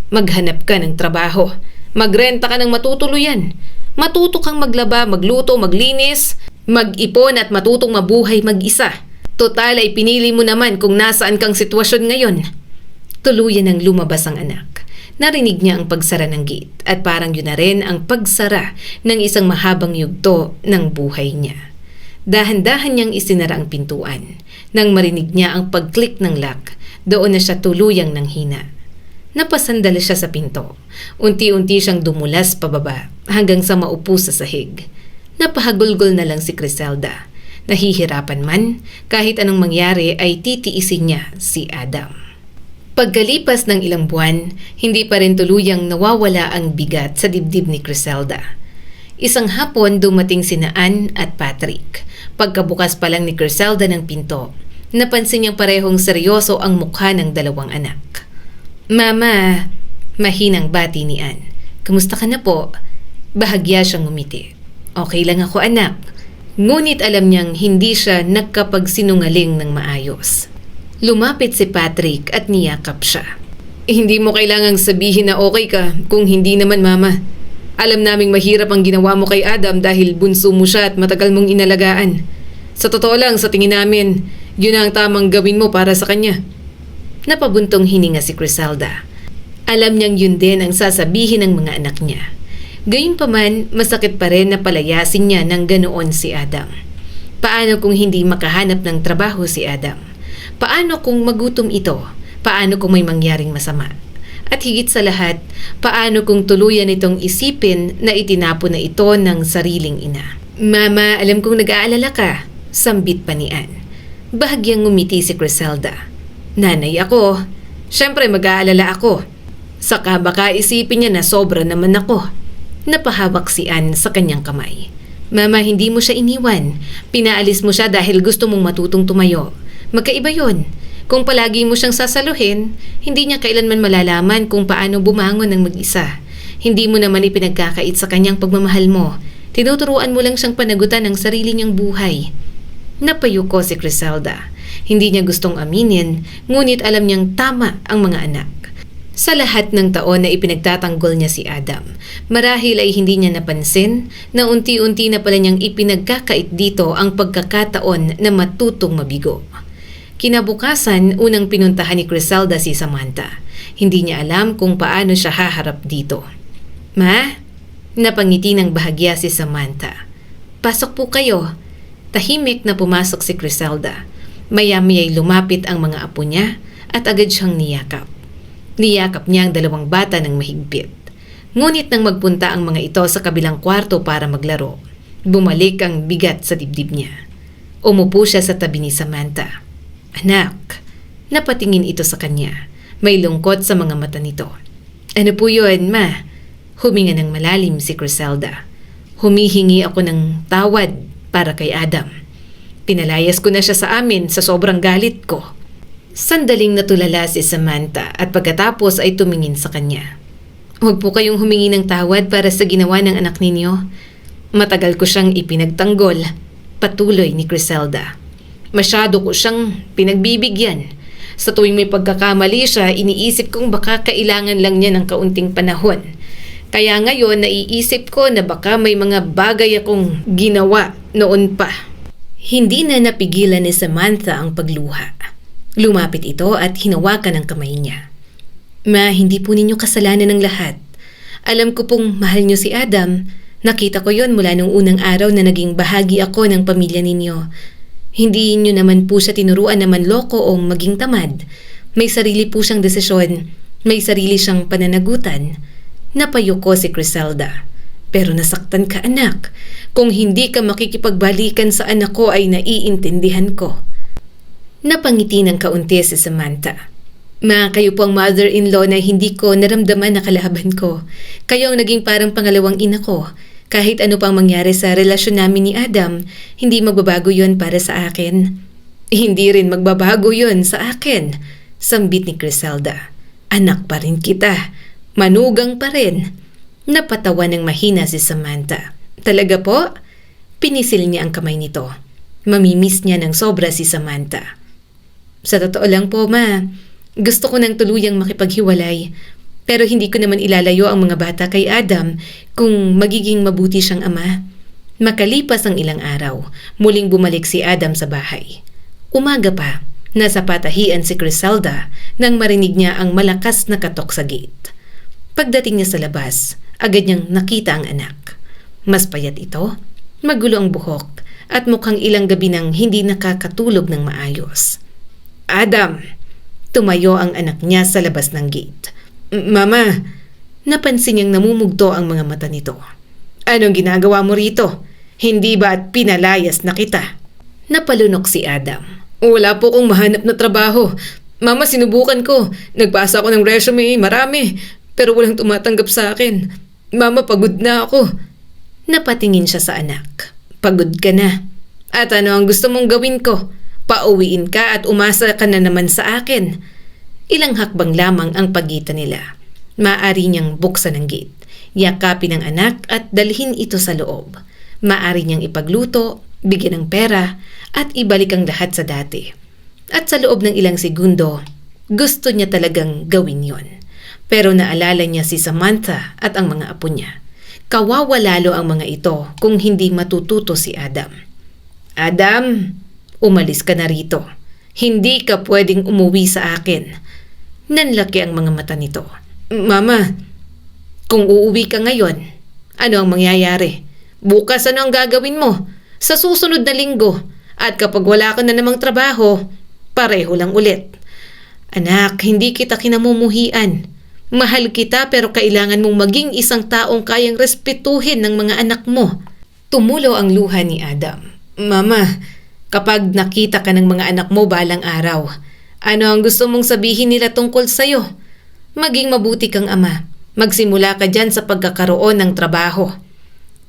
Speaker 1: Maghanap ka ng trabaho. Magrenta ka ng matutuluyan. Matuto kang maglaba, magluto, maglinis, mag-ipon at matutong mabuhay mag-isa. Total ay pinili mo naman kung nasaan kang sitwasyon ngayon. Tuluyan ang lumabas ang anak. Narinig niya ang pagsara ng gate at parang yun na rin ang pagsara ng isang mahabang yugto ng buhay niya. Dahan-dahan niyang isinara ang pintuan. Nang marinig niya ang pag-click ng lock, doon na siya tuluyang nanghina. Napasandal siya sa pinto. Unti-unti siyang dumulas pababa hanggang sa maupo sa sahig. Napahagulgol na lang si Criselda. Nahihirapan man, kahit anong mangyari ay titiisin niya si Adam. Pagkalipas ng ilang buwan, hindi pa rin tuluyang nawawala ang bigat sa dibdib ni Criselda. Isang hapon dumating sina Ann at Patrick. Pagkabukas pa lang ni Criselda ng pinto, napansin niyang parehong seryoso ang mukha ng dalawang anak. "Mama," mahinang bati ni Ann. "Kamusta ka na po?" Bahagya siyang ngumiti. "Okay lang ako, anak." Ngunit alam niyang hindi siya nagkapagsinungaling ng maayos. Lumapit si Patrick at niyakap siya. "Hindi mo kailangang sabihin na okay ka kung hindi naman, Mama. Alam naming mahirap ang ginawa mo kay Adam dahil bunso mo siya at matagal mong inalagaan. Sa totoo lang, sa tingin namin, yun ang tamang gawin mo para sa kanya." Napabuntong hininga si Criselda. Alam niyang yun din ang sasabihin ng mga anak niya. Gayunpaman, masakit pa rin na palayasin niya ng ganoon si Adam. Paano kung hindi makahanap ng trabaho si Adam? Paano kung magutom ito? Paano kung may mangyaring masama? At higit sa lahat, paano kung tuluyan itong isipin na itinapon na ito ng sariling ina? "Mama, alam kong nag-aalala ka," sambit pa ni Ann. Bahagyang ngumiti si Criselda. "Nanay ako. Siyempre mag-aalala ako. Saka baka isipin niya na sobra naman ako." Napahawak si Ann sa kanyang kamay. "Mama, hindi mo siya iniwan. Pinaalis mo siya dahil gusto mong matutong tumayo. Magkaiba yon. Kung palagi mo siyang sasaluhin, hindi niya kailanman malalaman kung paano bumangon ng mag-isa. Hindi mo naman ipinagkakait sa kanyang pagmamahal mo. Tinuturuan mo lang siyang panagutan ng sarili niyang buhay." Napayuko si Criselda. Hindi niya gustong aminin, ngunit alam niyang tama ang mga anak. Sa lahat ng taon na ipinagtatanggol niya si Adam, marahil ay hindi niya napansin na unti-unti na pala niyang ipinagkakait dito ang pagkakataon na matutong mabigo. Kinabukasan, unang pinuntahan ni Criselda si Samantha. Hindi niya alam kung paano siya haharap dito. "Ma?" Napangiti ng bahagya si Samantha. "Pasok po kayo." Tahimik na pumasok si Criselda. Maya-maya'y lumapit ang mga apo niya at agad siyang niyakap. Niyakap niya ang dalawang bata ng mahigpit. Ngunit nang magpunta ang mga ito sa kabilang kwarto para maglaro, bumalik ang bigat sa dibdib niya. Umupo siya sa tabi ni Samantha. "Anak," napatingin ito sa kanya. May lungkot sa mga mata nito. "Ano po yun, Ma?" Huminga ng malalim si Criselda. "Humihingi ako ng tawad para kay Adam. Pinalayas ko na siya sa amin sa sobrang galit ko." Sandaling natulala si Samantha at pagkatapos ay tumingin sa kanya. "Huwag po kayong humingi ng tawad para sa ginawa ng anak ninyo. Matagal ko siyang ipinagtanggol," patuloy ni Criselda. "Masyado ko siyang pinagbibigyan. Sa tuwing may pagkakamali siya, iniisip kong baka kailangan lang niya ng kaunting panahon. Kaya ngayon naiisip ko na baka may mga bagay akong ginawa noon pa." Hindi na napigilan ni Samantha ang pagluha. Lumapit ito at hinawakan ang kamay niya. "Ma, hindi po ninyo kasalanan ng lahat. Alam ko pong mahal niyo si Adam. Nakita ko yon mula nung unang araw na naging bahagi ako ng pamilya ninyo. Hindi niyo naman po siya tinuruan na manloko o maging tamad. May sarili po siyang desisyon. May sarili siyang pananagutan." Napayuko si Criselda. "Pero nasaktan ka, anak. Kung hindi ka makikipagbalikan sa anak ko ay naiintindihan ko." Napangiti ng kaunti si Samantha. "Ma, kayo po ang mother-in-law na hindi ko naramdaman na kalaban ko. Kayo ang naging parang pangalawang ina ko. Kahit ano pang mangyari sa relasyon namin ni Adam, hindi magbabago yon para sa akin." "Hindi rin magbabago yon sa akin," sambit ni Criselda. "Anak pa rin kita. Manugang pa rin." Napatawa ng mahina si Samantha. "Talaga po?" Pinisil niya ang kamay nito. Mamimiss niya ng sobra si Samantha. "Sa totoo lang po, Ma, gusto ko nang tuluyang makipaghiwalay. Pero hindi ko naman ilalayo ang mga bata kay Adam kung magiging mabuti siyang ama. Makalipas ang ilang araw, muling bumalik si Adam sa bahay. Umaga pa, nasa patahian si Criselda nang marinig niya ang malakas na katok sa gate. Pagdating niya sa labas, agad niyang nakita ang anak. Mas payat ito, magulo ang buhok at mukhang ilang gabi nang hindi nakakatulog ng maayos. Adam! Tumayo ang anak niya sa labas ng gate. Mama! Napansin niyang namumugto ang mga mata nito. Anong ginagawa mo rito? Hindi ba at pinalayas na kita? Napalunok si Adam. Wala po kong mahanap na trabaho. Mama, sinubukan ko. Nagpasa ako ng resume, marami. Pero walang tumatanggap sa akin. Mama, pagod na ako. Napatingin siya sa anak. Pagod ka na. At ano ang gusto mong gawin ko? Pauwiin ka at umasa ka na naman sa akin. Ilang hakbang lamang ang pagitan nila. Maaari niyang buksan ang gate, yakapin ang anak at dalhin ito sa loob. Maaari niyang ipagluto, bigyan ng pera at ibalik ang lahat sa dati. At sa loob ng ilang segundo, gusto niya talagang gawin yon. Pero naalala niya si Samantha at ang mga apo niya. Kawawa lalo ang mga ito kung hindi matututo si Adam. Adam, umalis ka na rito. Hindi ka pwedeng umuwi sa akin. Nanlaki ang mga mata nito. Mama, kung uuwi ka ngayon, ano ang mangyayari? Bukas ano ang gagawin mo? Sa susunod na linggo. At kapag wala ka na namang trabaho, pareho lang ulit. Anak, hindi kita kinamumuhian. Mahal kita pero kailangan mong maging isang taong kayang respetuhin ng mga anak mo. Tumulo ang luha ni Adam. Mama, kapag nakita ka ng mga anak mo balang araw, ano ang gusto mong sabihin nila tungkol sa'yo? Maging mabuti kang ama. Magsimula ka dyan sa pagkakaroon ng trabaho.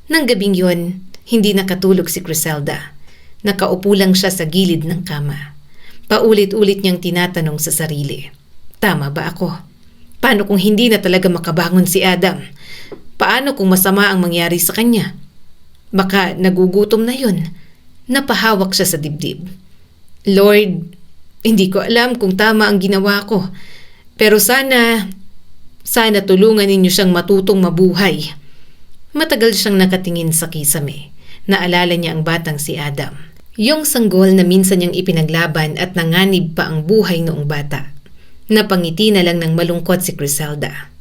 Speaker 1: Nang gabing yun, hindi nakatulog si Criselda. Nakaupo lang siya sa gilid ng kama. Paulit-ulit niyang tinatanong sa sarili. Tama ba ako? Paano kung hindi na talaga makabangon si Adam? Paano kung masama ang mangyari sa kanya? Baka nagugutom na yun. Napahawak siya sa dibdib. Lord, hindi ko alam kung tama ang ginawa ko. Pero sana tulungan ninyo siyang matutong mabuhay. Matagal siyang nakatingin sa kisame. Naalala niya ang batang si Adam. Yung sanggol na minsan niyang ipinaglaban at nanganib pa ang buhay noong bata. Napangiti na lang ng malungkot si Criselda.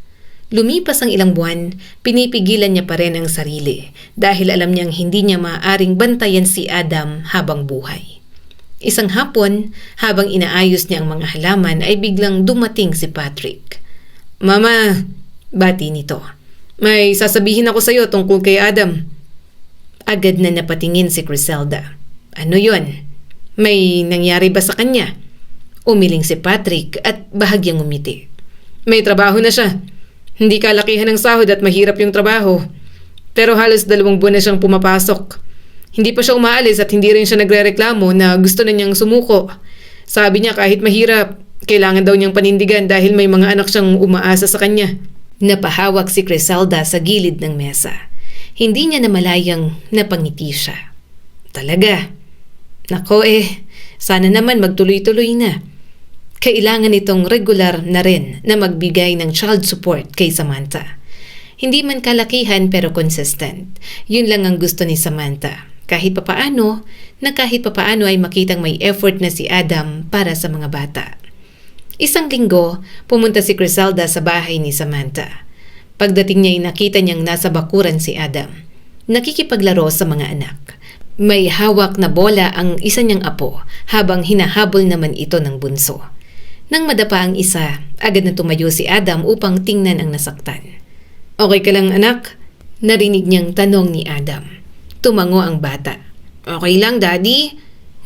Speaker 1: Lumipas ang ilang buwan, pinipigilan niya pa rin ang sarili dahil alam niyang hindi niya maaaring bantayan si Adam habang buhay. Isang hapon, habang inaayos niya ang mga halaman ay biglang dumating si Patrick. Mama, bati nito. May sasabihin ako sa iyo tungkol kay Adam. Agad na napatingin si Criselda. Ano yon? May nangyari ba sa kanya? Umiling si Patrick at bahagyang umiti. May trabaho na siya. Hindi kalakihan ng sahod at mahirap yung trabaho. Pero halos 2 buwan na siyang pumapasok. Hindi pa siya umaalis at hindi rin siya nagrereklamo na gusto na niyang sumuko. Sabi niya kahit mahirap, kailangan daw niyang panindigan dahil may mga anak siyang umaasa sa kanya. Napahawak si Criselda sa gilid ng mesa. Hindi niya namalayang napangiti siya. Talaga? Nako sana naman magtuloy-tuloy na. Kailangan itong regular na rin na magbigay ng child support kay Samantha. Hindi man kalakihan pero consistent. Yun lang ang gusto ni Samantha. Kahit papaano ay makitang may effort na si Adam para sa mga bata. Isang linggo, pumunta si Criselda sa bahay ni Samantha. Pagdating niya ay nakita niyang nasa bakuran si Adam. Nakikipaglaro sa mga anak. May hawak na bola ang isa niyang apo habang hinahabol naman ito ng bunso. Nang madapa ang isa, agad na tumayo si Adam upang tingnan ang nasaktan. Okay ka lang anak? Narinig niyang tanong ni Adam. Tumango ang bata. Okay lang daddy?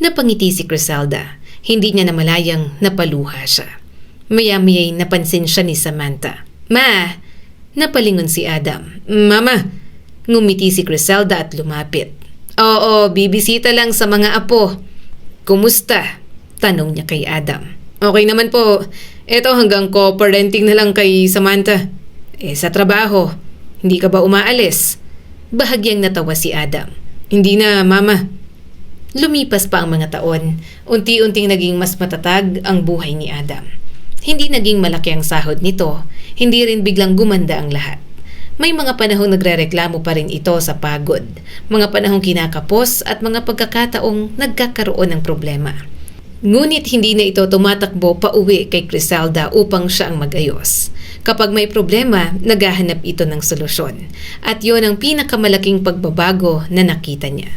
Speaker 1: Napangiti si Criselda. Hindi niya namalayang napaluha siya. Maya-maya'y napansin siya ni Samantha. Ma! Napalingon si Adam. Mama! Ngumiti si Criselda at lumapit. Oo, bibisita lang sa mga apo. Kumusta? Tanong niya kay Adam. Okay naman po. Eto hanggang co-parenting na lang kay Samantha. Sa trabaho, hindi ka ba umaalis? Bahagyang natawa si Adam. Hindi na, Mama. Lumipas pa ang mga taon. Unti-unting naging mas matatag ang buhay ni Adam. Hindi naging malaki ang sahod nito. Hindi rin biglang gumanda ang lahat. May mga panahong nagrereklamo pa rin ito sa pagod, mga panahong kinakapos at mga pagkakataong nagkakaroon ng problema. Ngunit hindi na ito tumatakbo pa uwi kay Criselda upang siya ang magayos. Kapag may problema, naghahanap ito ng solusyon. At yon ang pinakamalaking pagbabago na nakita niya.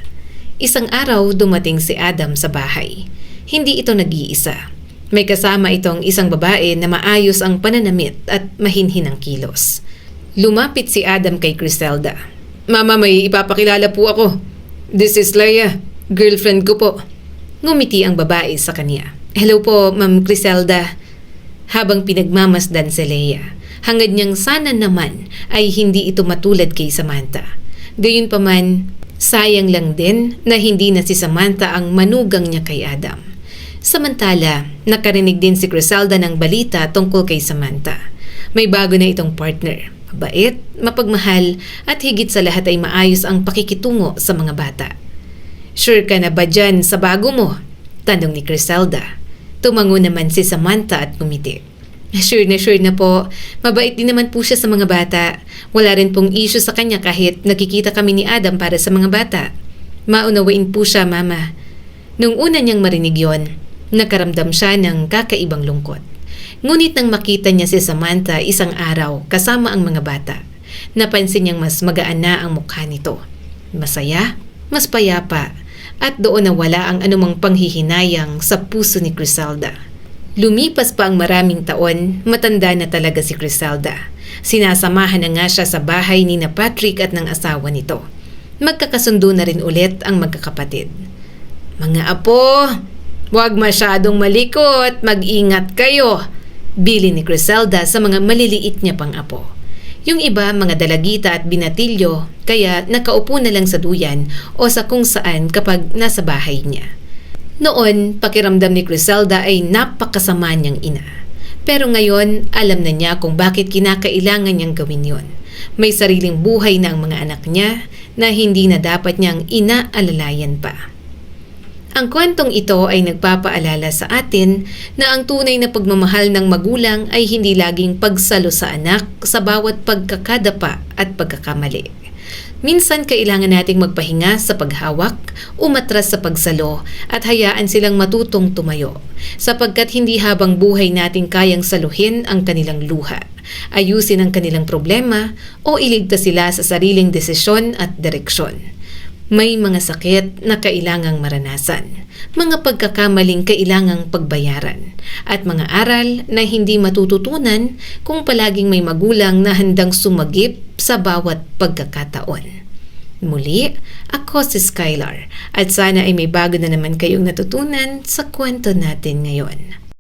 Speaker 1: Isang araw dumating si Adam sa bahay. Hindi ito nag-iisa. May kasama itong isang babae na maayos ang pananamit at mahinhin ang kilos. Lumapit si Adam kay Criselda. "Mama, may ipapakilala po ako. This is Leia, girlfriend ko po." Ngumiti ang babae sa kanya. "Hello po, Ma'am Criselda." Habang pinagmamasdan si Leia, hangad niyang sana naman ay hindi ito matulad kay Samantha. Gayunpaman, sayang lang din na hindi na si Samantha ang manugang niya kay Adam. Samantala, nakarinig din si Criselda ng balita tungkol kay Samantha. May bago na itong partner. Mabait, mapagmahal, at higit sa lahat ay maayos ang pakikitungo sa mga bata. "Sure ka na ba dyan sa bago mo?" tanong ni Criselda. Tumango naman si Samantha at ngumiti. Sure na po. Mabait din naman po siya sa mga bata. Wala rin pong issue sa kanya kahit nakikita kami ni Adam para sa mga bata. Maunawain po siya, Mama." Nung una niyang marinig yon, nakaramdam siya ng kakaibang lungkot. Ngunit nang makita niya si Samantha isang araw kasama ang mga bata, napansin niyang mas magaan na ang mukha nito. Masaya, mas payapa, at doon nawala ang anumang panghihinayang sa puso ni Criselda. Lumipas pa ang maraming taon, matanda na talaga si Criselda. Sinasamahan na nga siya sa bahay ni na Patrick at ng asawa nito. Magkakasundo na rin ulit ang magkakapatid. "Mga apo, huwag masyadong malikot, mag-ingat kayo," bili ni Criselda sa mga maliliit niya pang apo. Yung iba mga dalagita at binatilyo, kaya nakaupo na lang sa duyan o sa kung saan kapag nasa bahay niya. Noon, pakiramdam ni Criselda ay napakasama niyang ina. Pero ngayon, alam na niya kung bakit kinakailangan niyang gawin yon. May sariling buhay na ang mga anak niya na hindi na dapat niyang inaalalayan pa. Ang kwentong ito ay nagpapaalala sa atin na ang tunay na pagmamahal ng magulang ay hindi laging pagsalo sa anak sa bawat pagkakadapa at pagkakamali. Minsan kailangan nating magpahinga sa paghawak, umatras sa pagsalo at hayaan silang matutong tumayo sapagkat hindi habang buhay nating kayang saluhin ang kanilang luha, ayusin ang kanilang problema o iligtas sila sa sariling desisyon at direksyon. May mga sakit na kailangang maranasan, mga pagkakamaling kailangang pagbayaran, at mga aral na hindi matututunan kung palaging may magulang na handang sumagip sa bawat pagkakataon. Muli, ako si Skylar at sana ay may bago na naman kayong natutunan sa kwento natin ngayon.